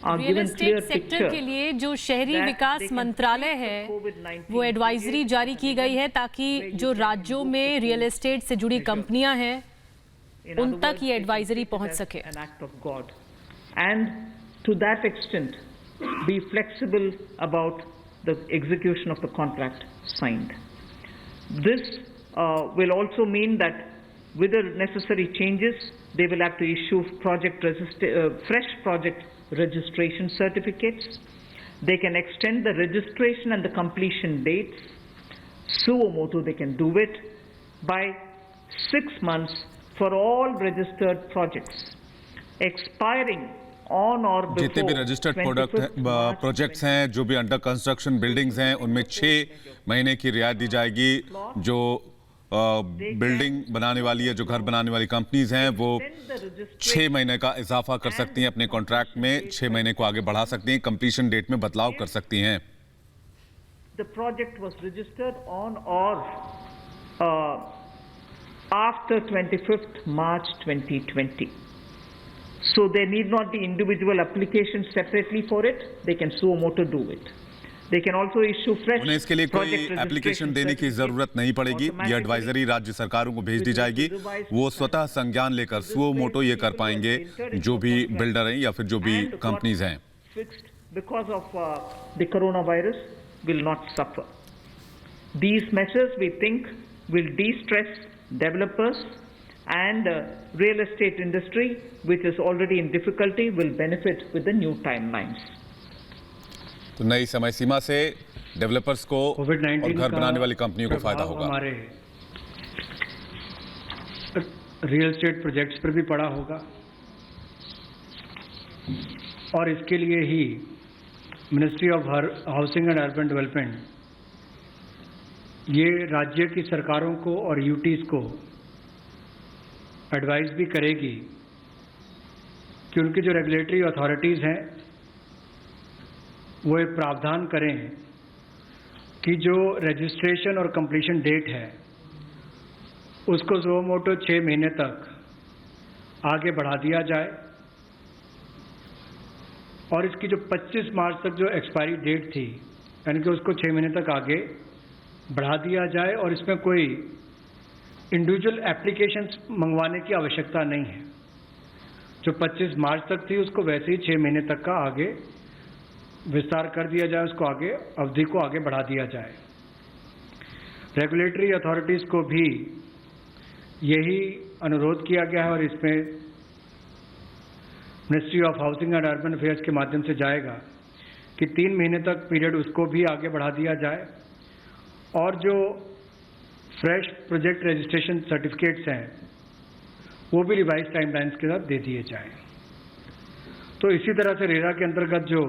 [SPEAKER 2] are
[SPEAKER 7] real
[SPEAKER 2] given clear
[SPEAKER 7] estate sector
[SPEAKER 2] picture
[SPEAKER 7] के लिए जो शहरी
[SPEAKER 2] that
[SPEAKER 7] विकास
[SPEAKER 2] they can
[SPEAKER 7] मंत्रालय
[SPEAKER 2] treat the
[SPEAKER 7] है
[SPEAKER 2] COVID-19
[SPEAKER 7] वो एडवाइजरी जारी की गई है ताकि जो राज्यों में रियल एस्टेट से जुड़ी कंपनियां हैं
[SPEAKER 2] In
[SPEAKER 7] उन
[SPEAKER 2] other
[SPEAKER 7] तक
[SPEAKER 2] words,
[SPEAKER 7] ये
[SPEAKER 2] they can
[SPEAKER 7] advisory
[SPEAKER 2] treat it
[SPEAKER 7] पहुंच
[SPEAKER 2] as
[SPEAKER 7] सके।
[SPEAKER 2] an act of God, and to that extent be flexible about the execution of the contract signed. This will also mean that with the necessary changes, they will have to issue fresh project registration certificates. They can extend the registration and the completion dates. Suo motu, they can do it by 6 months for all registered projects, expiring on or before
[SPEAKER 6] जितने भी रजिस्टर्ड
[SPEAKER 2] 25th March
[SPEAKER 6] प्रोजेक्ट्स हैं, जो भी अंडर कंस्ट्रक्शन बिल्डिंग्स हैं, उनमें 6 महीने की रियायत दी जाएगी। जो बिल्डिंग बनाने वाली है, जो घर बनाने वाली कंपनीज हैं, वो 6 महीने का इजाफा कर सकती हैं अपने कॉन्ट्रैक्ट में, 6 महीने को आगे बढ़ा सकती हैं, कंप्लीशन डेट में बदलाव कर सकती हैं।
[SPEAKER 2] The project was registered on or after 25th March 2020. So there need not be individual applications separately for it. They can suo motu do it. They can also issue fresh
[SPEAKER 6] उन्हें इसके लिए कोई
[SPEAKER 2] project
[SPEAKER 6] एप्लीकेशन
[SPEAKER 2] registration
[SPEAKER 6] देने की जरूरत नहीं पड़ेगी। ये एडवाइजरी राज्य सरकारों को भेज दी जाएगी, वो स्वतः संज्ञान लेकर सुओ मोटो ये कर पाएंगे, जो भी बिल्डर हैं या फिर जो भी कंपनीज हैं।
[SPEAKER 2] Fixed because of the coronavirus will not suffer. These measures we think will de-stress developers and real estate industry, which is already in difficulty, will benefit with the new timelines.
[SPEAKER 6] तो नई समय सीमा से डेवलपर्स को और
[SPEAKER 5] कोविड-19
[SPEAKER 6] घर बनाने वाली कंपनियों को फायदा होगा।
[SPEAKER 5] हमारे रियल एस्टेट प्रोजेक्ट्स पर भी पड़ा होगा और इसके लिए ही ministry of housing and urban development ये राज्य की सरकारों को और यूटीज को एडवाइस भी करेगी कि उनकी जो रेगुलेटरी अथॉरिटीज़ हैं वो एक प्रावधान करें कि जो रजिस्ट्रेशन और कंप्लीशन डेट है उसको सुओ मोटो 6 महीने तक आगे बढ़ा दिया जाए और इसकी जो 25 मार्च तक जो एक्सपायरी डेट थी यानी कि उसको 6 महीने तक आगे बढ़ा दिया जाए और इसमें कोई इंडिविजुअल एप्लीकेशंस मंगवाने की आवश्यकता नहीं है। जो 25 मार्च तक थी उसको वैसे ही 6 महीने तक का आगे विस्तार कर दिया जाए, उसको आगे अवधि को आगे बढ़ा दिया जाए। रेगुलेटरी अथॉरिटीज़ को भी यही अनुरोध किया गया है और इसमें ministry of housing and urban affairs के माध्यम से जाएगा कि 3 महीने तक पीरियड उसको भी आगे बढ़ा दिया जाए और जो फ्रेश प्रोजेक्ट रजिस्ट्रेशन सर्टिफिकेट्स हैं वो भी रिवाइज टाइमलाइंस के साथ दे दिए जाएं। तो इसी तरह से रेरा के अंतर्गत जो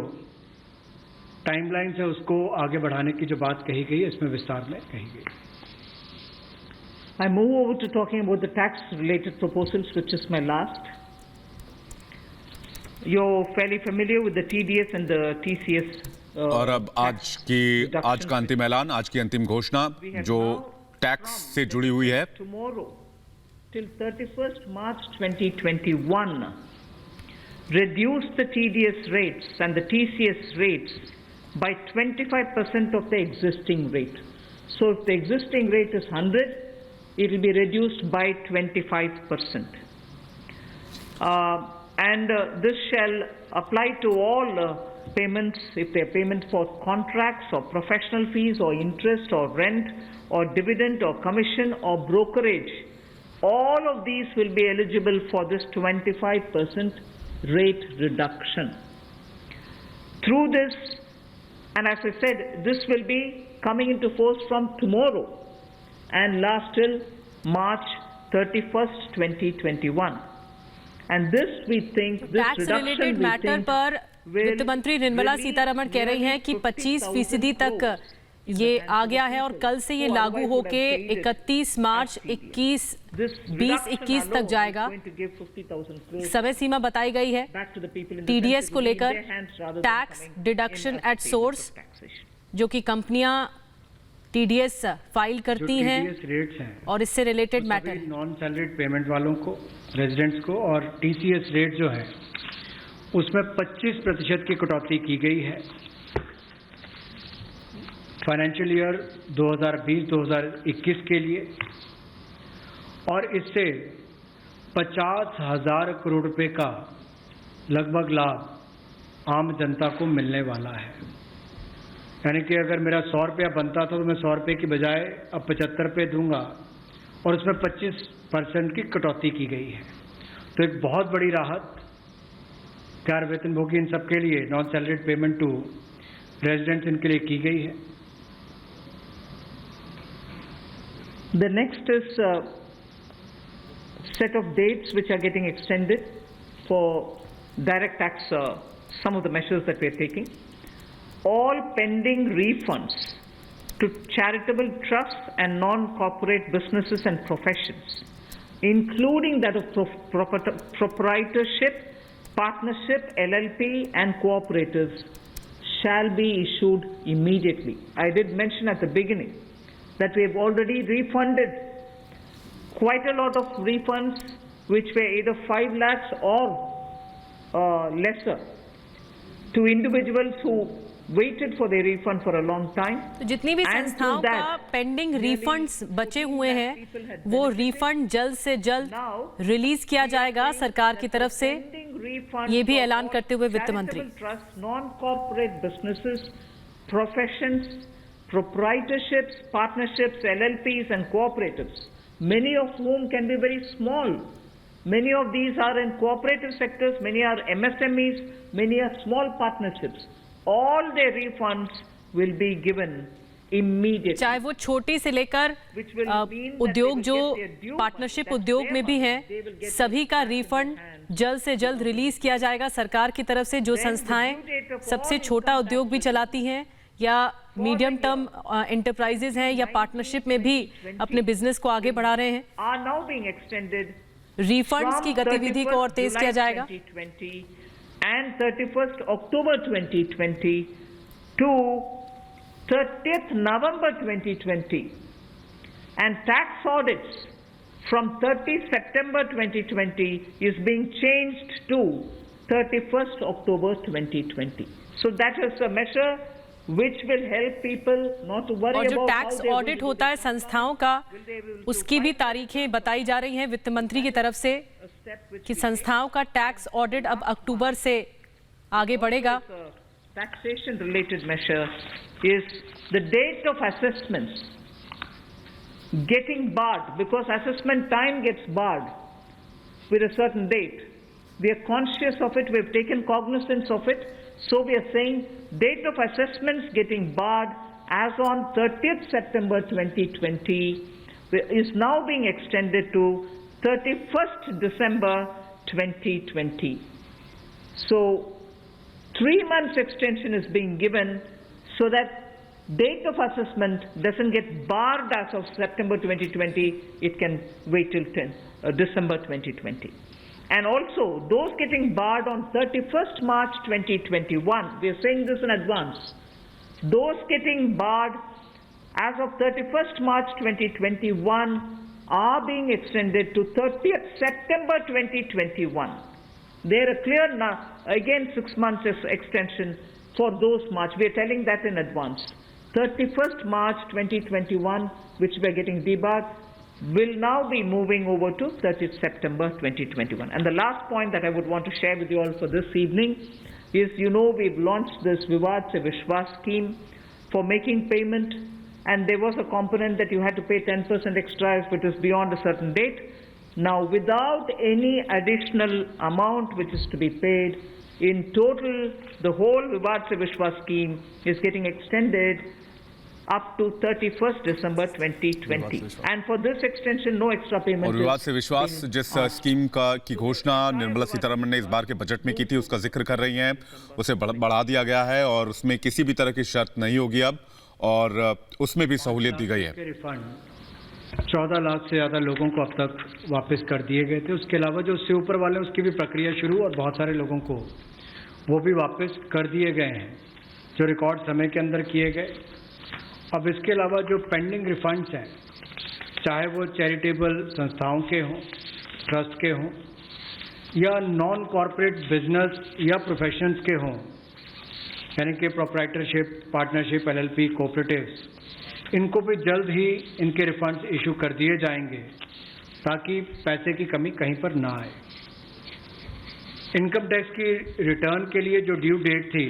[SPEAKER 5] टाइमलाइंस है उसको आगे बढ़ाने की जो बात कही गई है इसमें विस्तार में कही गई।
[SPEAKER 2] I move over to talking about the tax-related proposals, which is my last. You're fairly familiar with the TDS and the TCS.
[SPEAKER 6] और अब आज का अंतिम ऐलान, आज की अंतिम घोषणा जो टैक्स से जुड़ी हुई है।
[SPEAKER 2] Tomorrow, till 31st March 2021, reduce the TDS rates and the TCS rates by 25% of the existing rate. So if the existing rate is 100, it will be reduced by 25%. This shall apply to all payments, if they are payments for contracts or professional fees or interest or rent or dividend or commission or brokerage. All of these will be eligible for this 25% rate reduction. Through this, and as I said, this will be coming into force from tomorrow and last till March 31st, 2021. And this we think, this
[SPEAKER 7] tax
[SPEAKER 2] reduction
[SPEAKER 7] related
[SPEAKER 2] we
[SPEAKER 7] matter
[SPEAKER 2] think
[SPEAKER 7] पर
[SPEAKER 2] will
[SPEAKER 7] वित्त मंत्री निर्मला
[SPEAKER 2] release
[SPEAKER 7] सीतारमण कह रही हैं कि 25% तक ये आ गया है और कल से ये लागू होके 31 मार्च 2021 तक जाएगा। समय सीमा बताई गई है टीडीएस को लेकर, टैक्स डिडक्शन एट सोर्स, जो कि कंपनियां टीडीएस फाइल करती हैं
[SPEAKER 5] रेट्स हैं
[SPEAKER 7] और इससे related matter
[SPEAKER 5] non salaried payment वालों को, रेजिडेंट्स को, और टीसीएस रेट जो है उसमें 25% की कटौती की गई है फाइनेंशियल ईयर 2020-2021 के लिए और इससे 50,000 करोड़ रुपए का लगभग लाभ आम जनता को मिलने वाला है। यानी कि अगर मेरा 100 रुपया बनता था तो मैं 100 रुपये की बजाय अब 75 रुपये दूंगा और उसमें 25% की कटौती की गई है। तो एक बहुत बड़ी राहत गैर वेतनभोगी इन सबके लिए, non salaried payment to residents, इनके लिए की गई है।
[SPEAKER 2] The next is a set of dates which are getting extended for direct tax, some of the measures that we are taking. All pending refunds to charitable trusts and non-corporate businesses and professions, including that of proprietorship, partnership, LLP and cooperatives, shall be issued immediately. I did mention at the beginning that we have already refunded quite a lot of refunds which were either 5 lakhs or lesser to individuals who waited for their refund for a long time.
[SPEAKER 7] तो जितनी भी
[SPEAKER 2] And
[SPEAKER 7] संस्थाओं
[SPEAKER 2] to
[SPEAKER 7] का
[SPEAKER 2] that,
[SPEAKER 7] पेंडिंग रिफंड्स बचे हुए हैं
[SPEAKER 2] people had
[SPEAKER 7] वो
[SPEAKER 2] benefited.
[SPEAKER 7] रिफंड जल्द से जल्द
[SPEAKER 2] Now,
[SPEAKER 7] रिलीज किया जाएगा सरकार की तरफ से, ये भी ऐलान करते हुए वित्त मंत्री।
[SPEAKER 2] Trust, non corporate businesses, professions, proprietorships, partnerships, LLPs and cooperatives, many of whom can be very small. Many of these are in cooperative sectors, many are MSMEs, many are small partnerships. All their refunds will be given immediately.
[SPEAKER 7] चाहे वो छोटी से लेकर
[SPEAKER 2] Which will mean that
[SPEAKER 7] उद्योग
[SPEAKER 2] they
[SPEAKER 7] जो
[SPEAKER 2] will get their due
[SPEAKER 7] partnership
[SPEAKER 2] money,
[SPEAKER 7] उद्योग
[SPEAKER 2] that's
[SPEAKER 7] में भी
[SPEAKER 2] their
[SPEAKER 7] हैं,
[SPEAKER 2] money. They will get
[SPEAKER 7] सभी का
[SPEAKER 2] it
[SPEAKER 7] रिफंड
[SPEAKER 2] in hand.
[SPEAKER 7] जल्द से जल्द रिलीज किया जाएगा सरकार की तरफ से। जो
[SPEAKER 2] Then the
[SPEAKER 7] संस्थाएं
[SPEAKER 2] due date of
[SPEAKER 7] सबसे
[SPEAKER 2] all
[SPEAKER 7] छोटा
[SPEAKER 2] income
[SPEAKER 7] उद्योग भी
[SPEAKER 2] taxes
[SPEAKER 7] चलाती हैं या मीडियम टर्म एंटरप्राइजेज हैं या पार्टनरशिप में भी अपने बिजनेस को आगे बढ़ा रहे हैं,
[SPEAKER 2] Are now being extended
[SPEAKER 7] refunds की
[SPEAKER 2] from
[SPEAKER 7] गतिविधि को और
[SPEAKER 2] 31st
[SPEAKER 7] तेज किया
[SPEAKER 2] July
[SPEAKER 7] जाएगा।
[SPEAKER 2] 2020 and 31st October 2020 to 30th November 2020, and tax audits from 30 September 2020 is being changed to 31st October 2020. So that is a measure which will help people not to worry
[SPEAKER 7] और जो
[SPEAKER 2] about
[SPEAKER 7] tax
[SPEAKER 2] how they
[SPEAKER 7] audit होता है संस्थाओं का, उसकी भी तारीखें बताई जा रही हैं वित्त मंत्री की तरफ से कि संस्थाओं का टैक्स ऑडिट अब अक्टूबर से आगे बढ़ेगा।
[SPEAKER 2] taxation related measure is the date of assessments getting barred, because assessment time gets barred with a certain date. We are conscious of it, we have taken cognizance of it, so we are saying date of assessments getting barred as on 30th September 2020 is now being extended to 31st December 2020. So 3 months extension is being given so that date of assessment doesn't get barred as of September 2020, it can wait till December 2020. And also, those getting barred on 31st March 2021, we are saying this in advance, those getting barred as of 31st March 2021 are being extended to 30th September 2021. There are clear now, again 6 months extension for those March. We are telling that in advance. 31st March 2021, which we are getting debarred, will now be moving over to 30th September 2021. And the last point that I would want to share with you all for this evening is, you know, we've launched this Vivad Se Vishwas scheme for making payment, and there was a component that you had to pay 10% extra if it is beyond a certain date. Now, without any additional amount which is to be paid, in total, the whole Vivad Se Vishwas scheme is getting extended up to 31st December 2020. And for this extension, no extra payment.
[SPEAKER 6] और विवाद से विश्वास जिस स्कीम की घोषणा निर्मला सीतारमण ने इस बार के बजट में की थी, उसका जिक्र कर रही हैं, उसे बढ़ा दिया गया है और उसमें किसी भी तरह की शर्त नहीं होगी अब, और उसमें भी सहूलियत दी गई है।
[SPEAKER 5] रिफंड 14 लाख से ज़्यादा लोगों को अब तक वापस कर दिए गए थे। उसके अलावा जो उससे ऊपर वाले, उसकी भी प्रक्रिया शुरू, और बहुत सारे लोगों को वो भी वापस कर दिए गए हैं जो रिकॉर्ड समय के अंदर किए गए। अब इसके अलावा जो पेंडिंग रिफंड्स हैं, चाहे वो चैरिटेबल संस्थाओं के हों, ट्रस्ट के हों, या नॉन कॉरपोरेट बिजनेस या प्रोफेशंस के हों, यानी कि प्रोप्राइटरशिप, पार्टनरशिप, LLP, कोऑपरेटिव्स, इनको भी जल्द ही इनके रिफंड्स इशू कर दिए जाएंगे ताकि पैसे की कमी कहीं पर ना आए। इनकम टैक्स की रिटर्न के लिए जो ड्यू डेट थी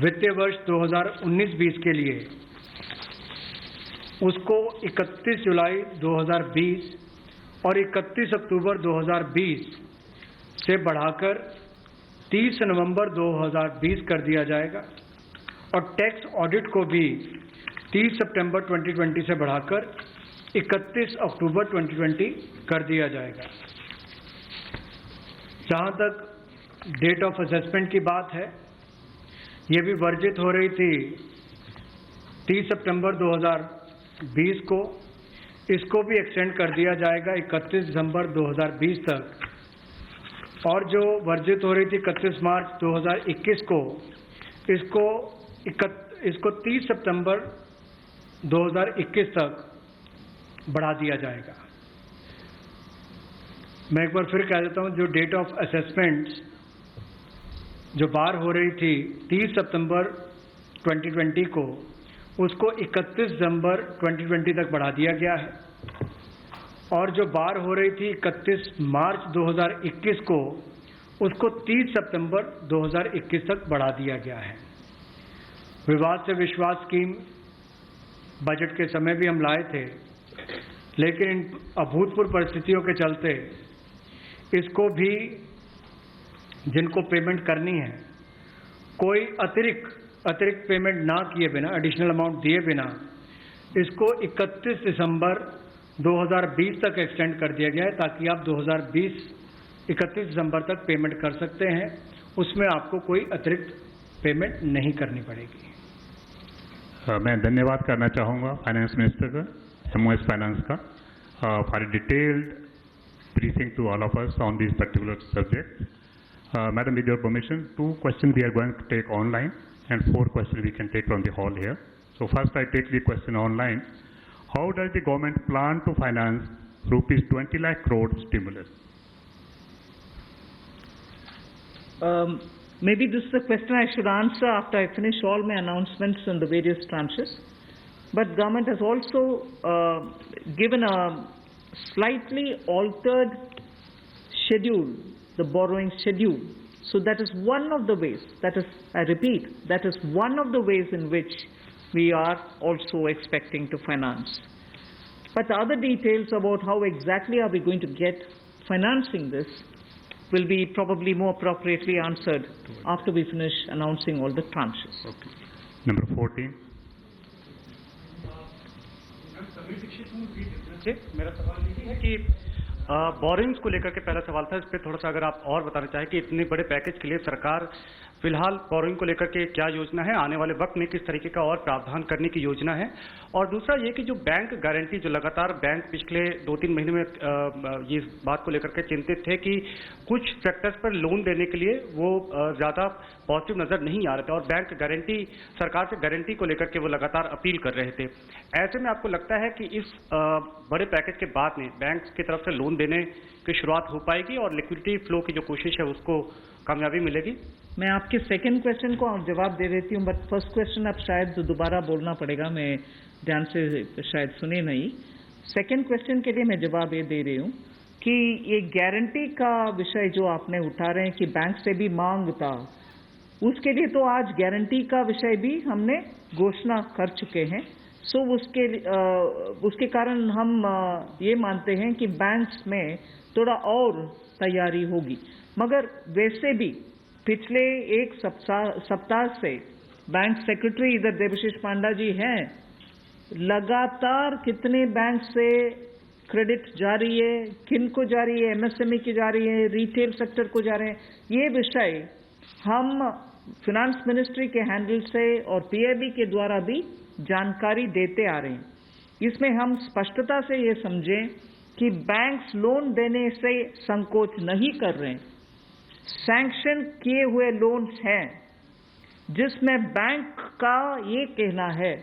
[SPEAKER 5] वित्तीय वर्ष 2019-20 के लिए, उसको 31 जुलाई 2020 और 31 अक्टूबर 2020 से बढ़ाकर 30 नवंबर 2020 कर दिया जाएगा, और टैक्स ऑडिट को भी 30 सितंबर 2020 से बढ़ाकर 31 अक्टूबर 2020 कर दिया जाएगा। जहां तक डेट ऑफ असेसमेंट की बात है, ये भी वर्जित हो रही थी 30 सितंबर 2020 को, इसको भी एक्सटेंड कर दिया जाएगा 31 दिसंबर 2020 तक, और जो वर्जित हो रही थी 31 मार्च 2021 को, इसको 30 सितंबर 2021 तक बढ़ा दिया जाएगा। मैं एक बार फिर कह देता हूं, जो डेट ऑफ असेसमेंट जो बार हो रही थी 30 सितंबर 2020 को, उसको 31 दिसंबर 2020 तक बढ़ा दिया गया है और जो बार हो रही थी 31 मार्च 2021 को, उसको 30 सितंबर 2021 तक बढ़ा दिया गया है। विवाद से विश्वास स्कीम बजट के समय भी हम लाए थे, लेकिन इन अभूतपूर्व परिस्थितियों के चलते इसको भी जिनको पेमेंट करनी है, कोई अतिरिक्त पेमेंट ना किए बिना, एडिशनल अमाउंट दिए बिना, इसको 31 दिसंबर 2020 तक एक्सटेंड कर दिया गया है, ताकि आप 31 दिसंबर तक पेमेंट कर सकते हैं। उसमें आपको कोई अतिरिक्त पेमेंट नहीं करनी पड़ेगी।
[SPEAKER 1] मैं धन्यवाद करना चाहूँगा फाइनेंस मिनिस्टर का, एमओएस फाइनेंस का, for detailed briefing to all of us on this particular subject. Madam, with your permission, 2 questions we are going to take online and 4 questions we can take from the hall here. So first I take the question online. How does the government plan to finance rupees 20 lakh crore stimulus?
[SPEAKER 2] Maybe this is a question I should answer after I finish all my announcements on the various tranches. But government has also given a slightly altered schedule, the borrowing schedule. So that is one of the ways, that is, I repeat, that is one of the ways in which we are also expecting to finance. But the other details about how exactly are we going to get financing this will be probably more appropriately answered after we finish announcing all the tranches.
[SPEAKER 1] Okay. Number 14.
[SPEAKER 8] मेरा सवाल ये है कि बोरिंग्स को लेकर के पहला सवाल था, इस पर थोड़ा सा अगर आप और बताना चाहें कि इतने बड़े पैकेज के लिए सरकार फिलहाल बोरिंग को लेकर के क्या योजना है, आने वाले वक्त में किस तरीके का और प्रावधान करने की योजना है। और दूसरा ये कि जो बैंक गारंटी, जो लगातार बैंक पिछले 2-3 महीने में ये बात को लेकर के चिंतित थे कि कुछ सेक्टर्स पर लोन देने के लिए वो ज़्यादा पॉजिटिव नज़र नहीं आ रहे थे और बैंक गारंटी, सरकार से गारंटी को लेकर के वो लगातार अपील कर रहे थे। ऐसे में आपको लगता है कि इस बड़े पैकेज के बाद में बैंक की तरफ से लोन देने की शुरुआत हो पाएगी और लिक्विडिटी फ्लो की जो कोशिश है उसको कामयाबी मिलेगी?
[SPEAKER 2] मैं आपके सेकंड क्वेश्चन को जवाब दे देती हूँ, बट फर्स्ट क्वेश्चन अब शायद दोबारा बोलना पड़ेगा, मैं ध्यान से शायद सुने नहीं। सेकंड क्वेश्चन के लिए मैं जवाब ये दे रही हूँ कि ये गारंटी का विषय जो आपने उठा रहे हैं कि बैंक से भी मांग था, उसके लिए तो आज गारंटी का विषय भी हमने घोषणा कर चुके हैं। सो उसके कारण हम ये मानते हैं कि बैंक्स में थोड़ा और तैयारी होगी। मगर वैसे भी पिछले एक सप्ताह से बैंक सेक्रेटरी इधर देवशीष पांडा जी हैं, लगातार कितने बैंक से क्रेडिट जा रही है, किन को जा रही है, एमएसएमई की जा रही है, रिटेल सेक्टर को जा रहे हैं, ये विषय हम फिनांस मिनिस्ट्री के हैंडल से और पीआईबी के द्वारा भी जानकारी देते आ रहे हैं। इसमें हम स्पष्टता से ये समझें कि बैंक्स लोन देने से संकोच नहीं कर रहे हैं। सैंक्शन किए हुए लोन्स हैं जिसमें बैंक का ये कहना है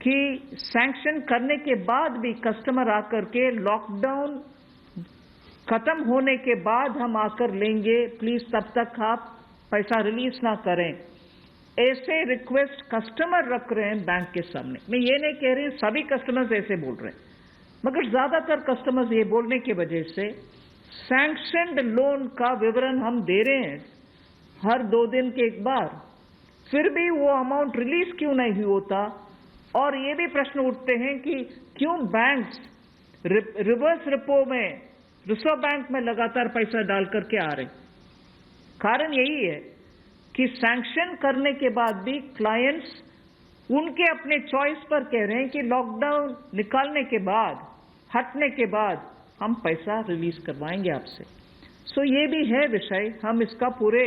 [SPEAKER 2] कि सैंक्शन करने के बाद भी कस्टमर आकर के लॉकडाउन खत्म होने के बाद हम आकर लेंगे, प्लीज तब तक आप पैसा रिलीज ना करें। ऐसे रिक्वेस्ट कस्टमर रख रहे हैं बैंक के सामने। मैं ये नहीं कह रही सभी कस्टमर्स ऐसे बोल रहे हैं, मगर ज्यादातर कस्टमर्स ये बोलने की वजह से सैंक्शनड लोन का विवरण हम दे रहे हैं हर 2 दिन के एक बार, फिर भी वो अमाउंट रिलीज क्यों नहीं होता। और ये भी प्रश्न उठते हैं कि क्यों बैंक्स रिवर्स रेपो में रिजर्व बैंक में लगातार पैसा डाल करके आ रहे। कारण यही है कि सैंक्शन करने के बाद भी क्लाइंट्स उनके अपने चॉइस पर कह रहे हैं कि लॉकडाउन निकालने के बाद, हटने के बाद हम पैसा रिलीज करवाएंगे आपसे। सो ये भी है विषय, हम इसका पूरे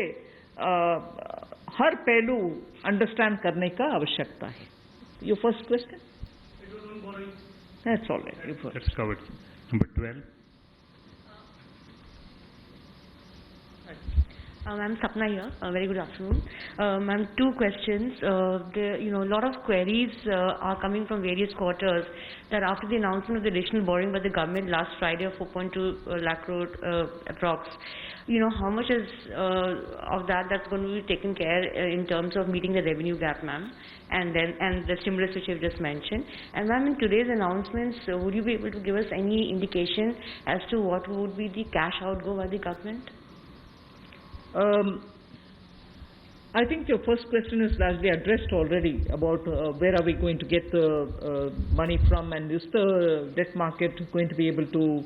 [SPEAKER 2] हर पहलू अंडरस्टैंड करने का आवश्यकता है। Your first question? That's all right.
[SPEAKER 1] That's covered. Number 12.
[SPEAKER 9] I'm Sapna here. Very good afternoon. Ma'am, two questions. A lot of queries are coming from various quarters that after the announcement of the additional borrowing by the government last Friday of 4.2 lakh crore approx, how much is of that's going to be taken care in terms of meeting the revenue gap, ma'am, and the stimulus which you've just mentioned. And ma'am, in today's announcements, would you be able to give us any indication as to what would be the cash outgo by the government?
[SPEAKER 2] I think your first question is largely addressed already about where are we going to get the money from, and is the debt market going to be able to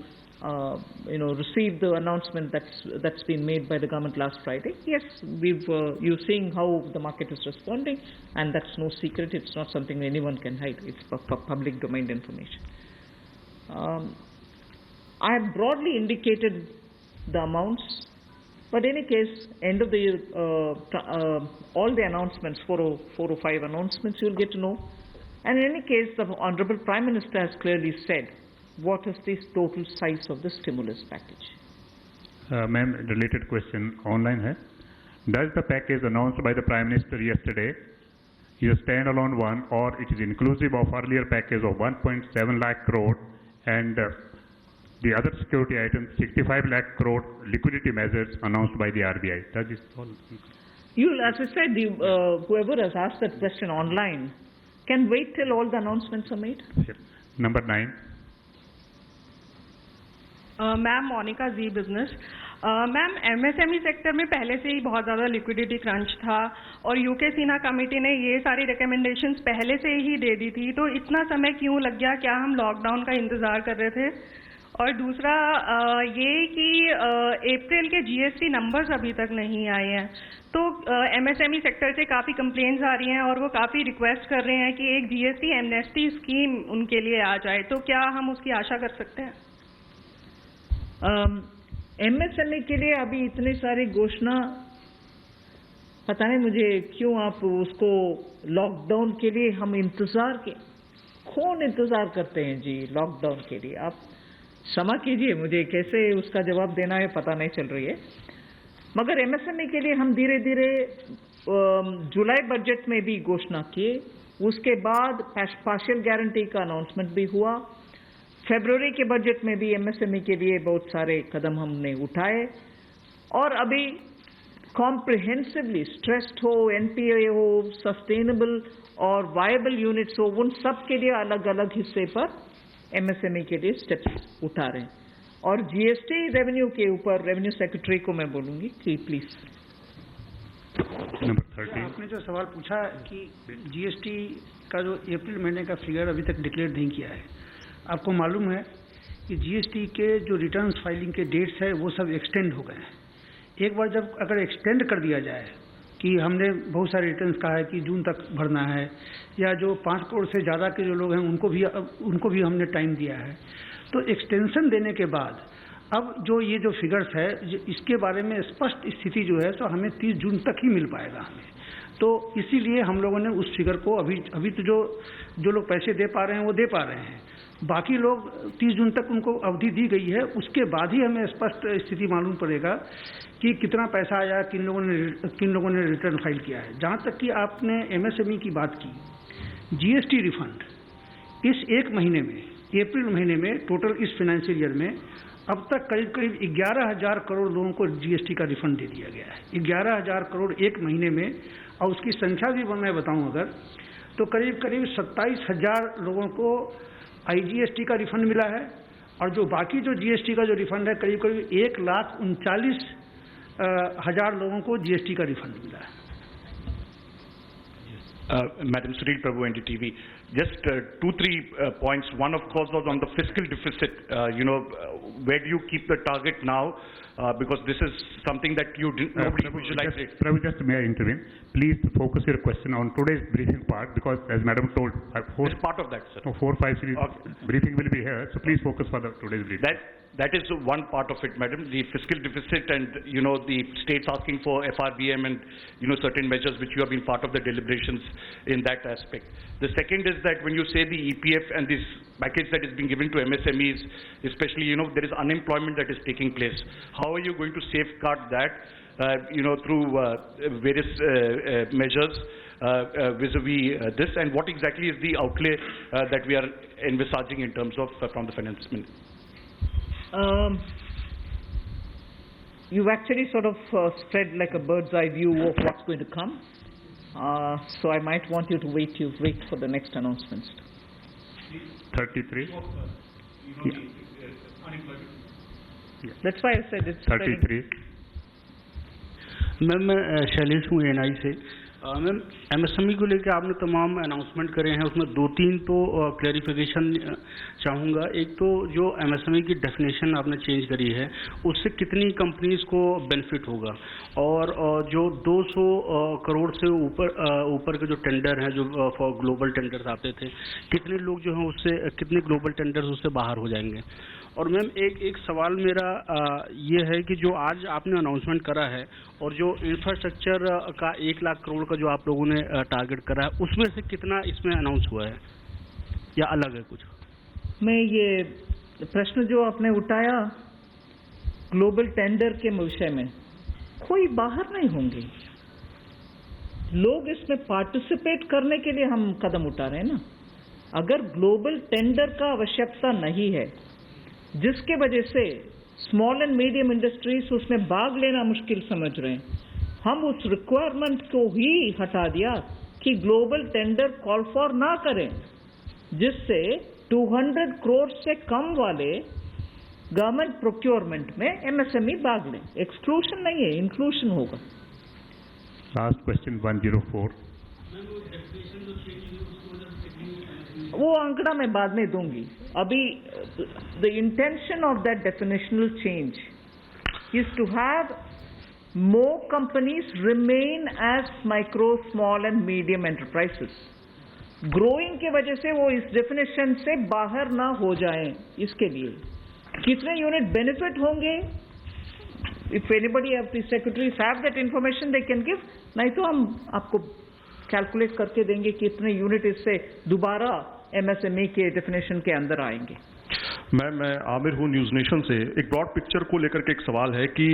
[SPEAKER 2] receive the announcement that's been made by the government last Friday. Yes, you're seeing how the market is responding, and that's no secret. It's not something anyone can hide. It's public domain information. I have broadly indicated the amounts. But in any case, end of the year, all the announcements, 4 or 5 announcements, you'll get to know. And in any case, the Honorable Prime Minister has clearly said what is the total size of the stimulus package.
[SPEAKER 1] Ma'am, related question online hai. Does the package announced by the Prime Minister yesterday is a standalone one, or it is inclusive of earlier package of 1.7 lakh crore and the other security items, 65 lakh crore liquidity measures announced by the RBI? That is all.
[SPEAKER 2] As I said, whoever has asked that question online can wait till all the announcements are made.
[SPEAKER 1] Sure. Number 9.
[SPEAKER 10] Ma'am Monika ji business ma'am MSME sector में पहले से ही बहुत ज़्यादा लिक्विडिटी क्रंच था और यूके सिन्हा कमेटी ने ये सारी रिकमेंडेशंस पहले से ही दे दी थी, तो इतना समय क्यों लग गया? क्या हम लॉकडाउन का इंतज़ार कर रहे थे? और दूसरा ये कि अप्रैल के जीएसटी नंबर्स अभी तक नहीं आए हैं, तो एमएसएमई सेक्टर से काफ़ी कंप्लेंट्स आ रही हैं और वो काफ़ी रिक्वेस्ट कर रहे हैं कि एक जीएसटी एमनेस्टी स्कीम उनके लिए आ जाए, तो क्या हम उसकी आशा कर सकते हैं?
[SPEAKER 2] एमएसएमई के लिए अभी इतनी सारी घोषणा, पता नहीं मुझे क्यों आप उसको लॉकडाउन के लिए हम इंतजार के कौन इंतजार करते हैं जी? लॉकडाउन के लिए आप क्षमा कीजिए, मुझे कैसे उसका जवाब देना है पता नहीं चल रही है। मगर एमएसएमई के लिए हम धीरे धीरे जुलाई बजट में भी घोषणा किए, उसके बाद पार्शियल गारंटी का अनाउंसमेंट भी हुआ, फरवरी के बजट में भी एमएसएमई के लिए बहुत सारे कदम हमने उठाए, और अभी कॉम्प्रिहेंसिवली स्ट्रेस्ड हो, एनपीए हो, सस्टेनेबल और वायबल यूनिट्स हो, उन सब के लिए अलग अलग हिस्से पर एमएसएमई के लिए स्टेप्स उठा रहे हैं। और जीएसटी रेवेन्यू के ऊपर रेवेन्यू सेक्रेटरी को मैं बोलूंगी कि प्लीज।
[SPEAKER 1] नंबर 30।
[SPEAKER 5] आपने जो सवाल पूछा कि जीएसटी का जो अप्रैल महीने का फिगर अभी तक डिक्लेयर नहीं किया है, आपको मालूम है कि जीएसटी के जो रिटर्न्स फाइलिंग के डेट्स है वो सब एक्सटेंड हो गए हैं। एक बार जब अगर एक्सटेंड कर दिया जाए कि हमने बहुत सारे रिटर्न्स कहा है कि जून तक भरना है, या जो 5 करोड़ से ज़्यादा के जो लोग हैं उनको भी हमने टाइम दिया है, तो एक्सटेंशन देने के बाद अब जो ये जो फिगर्स है इसके बारे में स्पष्ट स्थिति जो है तो हमें 30 जून तक ही मिल पाएगा हमें। तो इसीलिए हम लोगों ने उस फिगर को अभी तो जो लोग पैसे दे पा रहे हैं वो दे पा रहे हैं, बाकी लोग 30 जून तक उनको अवधि दी गई है, उसके बाद ही हमें स्पष्ट स्थिति मालूम पड़ेगा कि कितना पैसा आया, किन लोगों ने रिटर्न फाइल किया है। जहाँ तक कि आपने एमएसएमई की बात की, जीएसटी रिफंड इस एक महीने में, अप्रैल महीने में टोटल इस फाइनेंशियल ईयर में अब तक करीब 11,000 करोड़ लोगों को जीएसटी का रिफंड दे दिया गया है। 11,000 करोड़ एक महीने में, और उसकी संख्या भी मैं बताऊं अगर तो करीब 27,000 लोगों को आईजीएसटी का रिफंड मिला है, और जो बाकी जो जीएसटी का जो रिफंड है करीब 1,39,000 लोगों को जीएसटी का रिफंड मिला है।
[SPEAKER 11] Madam Sunil Prabhu, NDTV. Just 2-3 points. One, of course, was on the fiscal deficit. Where do you keep the target now? Because this is something that nobody visualized.
[SPEAKER 1] Prabhu, just may I intervene? Please focus your question on today's briefing part, because as Madam told,
[SPEAKER 11] It's part of that, sir.
[SPEAKER 1] 4-5 series briefing will be here, so please focus for the today's briefing.
[SPEAKER 11] That is one part of it, madam, the fiscal deficit and, the states asking for FRBM and, certain measures which you have been part of the deliberations in that aspect. The second is is that when you say the EPF and this package that is being given to MSMEs, especially, there is unemployment that is taking place. How are you going to safeguard that, through various measures vis-a-vis this, and what exactly is the outlay that we are envisaging in terms of from the finance minister?
[SPEAKER 2] You've actually sort of spread like a bird's eye view of what's going to come. So I might want you to wait for the next announcements.
[SPEAKER 1] 33. Yeah.
[SPEAKER 2] That's why I said it's spreading.
[SPEAKER 1] 33.
[SPEAKER 5] Ma'am मैं शैलेश हूँ एनआई से। मैम एमएसएमई को लेकर आपने तमाम अनाउंसमेंट करे हैं, उसमें 2-3 तो क्लैरिफिकेशन चाहूँगा। एक तो जो एमएसएमई की डेफिनेशन आपने चेंज करी है, उससे कितनी कंपनीज को बेनिफिट होगा, और जो 200 करोड़ से ऊपर के जो टेंडर हैं, जो फॉर ग्लोबल टेंडर्स आते थे, कितने लोग जो हैं उससे, कितने ग्लोबल टेंडर्स उससे बाहर हो जाएंगे। और मैम एक सवाल मेरा ये है कि जो आज आपने अनाउंसमेंट करा है और जो इंफ्रास्ट्रक्चर का 1 लाख करोड़ का जो आप लोगों ने टारगेट करा है, उसमें से कितना इसमें अनाउंस हुआ है या अलग है कुछ?
[SPEAKER 2] मैं ये प्रश्न जो आपने उठाया ग्लोबल टेंडर के विषय में, कोई बाहर नहीं होंगे लोग, इसमें पार्टिसिपेट करने के लिए हम कदम उठा रहे हैं ना। अगर ग्लोबल टेंडर का आवश्यकता नहीं है, जिसके वजह से स्मॉल एंड मीडियम इंडस्ट्रीज उसमें भाग लेना मुश्किल समझ रहे हैं, हम उस रिक्वायरमेंट को ही हटा दिया कि ग्लोबल टेंडर कॉल फॉर ना करें, जिससे 200 करोड़ से कम वाले गवर्नमेंट प्रोक्योरमेंट में एमएसएमई भाग लें। एक्सक्लूशन नहीं है, इंक्लूशन होगा।
[SPEAKER 1] Last question 104।
[SPEAKER 2] वो आंकड़ा मैं बाद में दूंगी। अभी the intention of that definitional change is to have more companies remain as micro, small and medium enterprises. Growing के वजह से वो इस डेफिनेशन से बाहर ना हो जाएं, इसके लिए कितने यूनिट बेनिफिट होंगे, if anybody of the secretaries have that information they can give, नहीं तो हम आपको कैलकुलेट करके देंगे कि इतने यूनिट इससे दोबारा एमएसएमई के डेफिनेशन के अंदर आएंगे।
[SPEAKER 12] मैं आमिर हूँ न्यूज नेशन से। एक ब्रॉड पिक्चर को लेकर के एक सवाल है कि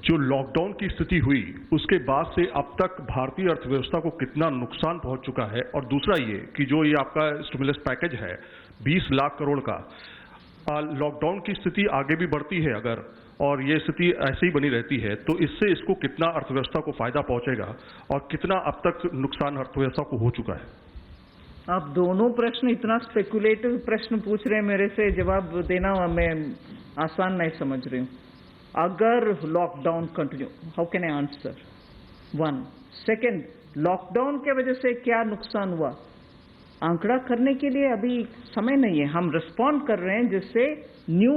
[SPEAKER 12] जो लॉकडाउन की स्थिति हुई उसके बाद से अब तक भारतीय अर्थव्यवस्था को कितना नुकसान पहुंच चुका है, और दूसरा ये कि जो ये आपका स्टिमुलस पैकेज है 20 लाख करोड़ का, लॉकडाउन की स्थिति आगे भी बढ़ती है अगर, और ये स्थिति ऐसे ही बनी रहती है, तो इससे इसको कितना अर्थव्यवस्था को फायदा पहुंचेगा और कितना अब तक नुकसान अर्थव्यवस्था को हो चुका है?
[SPEAKER 2] आप दोनों प्रश्न इतना स्पेकुलेटिव प्रश्न पूछ रहे हैं, मेरे से जवाब देना मैं आसान नहीं समझ रही हूँ। अगर lockdown continue, how can I answer? 1 second, lockdown के वजह से क्या नुकसान हुआ, आंकड़ा करने के लिए अभी समय नहीं है। हम रिस्पॉन्ड कर रहे हैं जिससे न्यू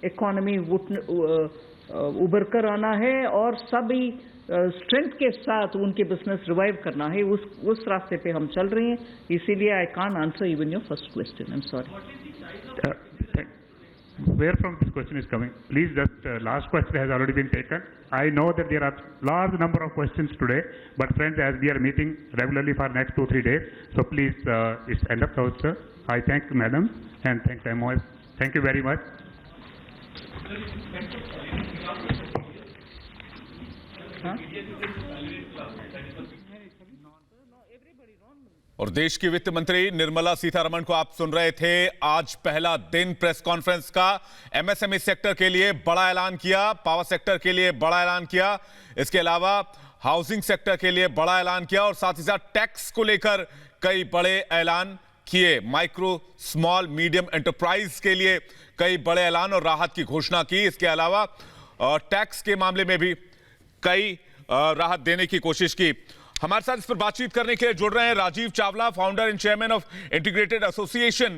[SPEAKER 2] इकोनॉमी उभर कर आना है और सभी स्ट्रेंथ के साथ उनके बिजनेस रिवाइव करना है, उस रास्ते पे हम चल रहे हैं। इसीलिए I can't answer even your first question, I am sorry.
[SPEAKER 1] Where from this question is coming? Please, just last question has already been taken. I know that there are large number of questions today, but friends, as we are meeting regularly for next 2-3 days, so please, it's end of thought, sir. I thank Madam and thank MOF. Thank you very much.
[SPEAKER 6] और देश की वित्त मंत्री निर्मला सीतारमण को आप सुन रहे थे। आज पहला दिन प्रेस कॉन्फ्रेंस का। एमएसएमई सेक्टर के लिए बड़ा ऐलान किया, पावर सेक्टर के लिए बड़ा ऐलान किया, इसके अलावा हाउसिंग सेक्टर के लिए बड़ा ऐलान किया और साथ ही साथ टैक्स को लेकर कई बड़े ऐलान किए। माइक्रो, स्मॉल, मीडियम एंटरप्राइज के लिए कई बड़े ऐलान और राहत की घोषणा की। इसके अलावा टैक्स के मामले में भी कई राहत देने की कोशिश की। हमारे साथ इस पर बातचीत करने के लिए जुड़ रहे हैं Rajiv Chawla, founder and chairman of integrated association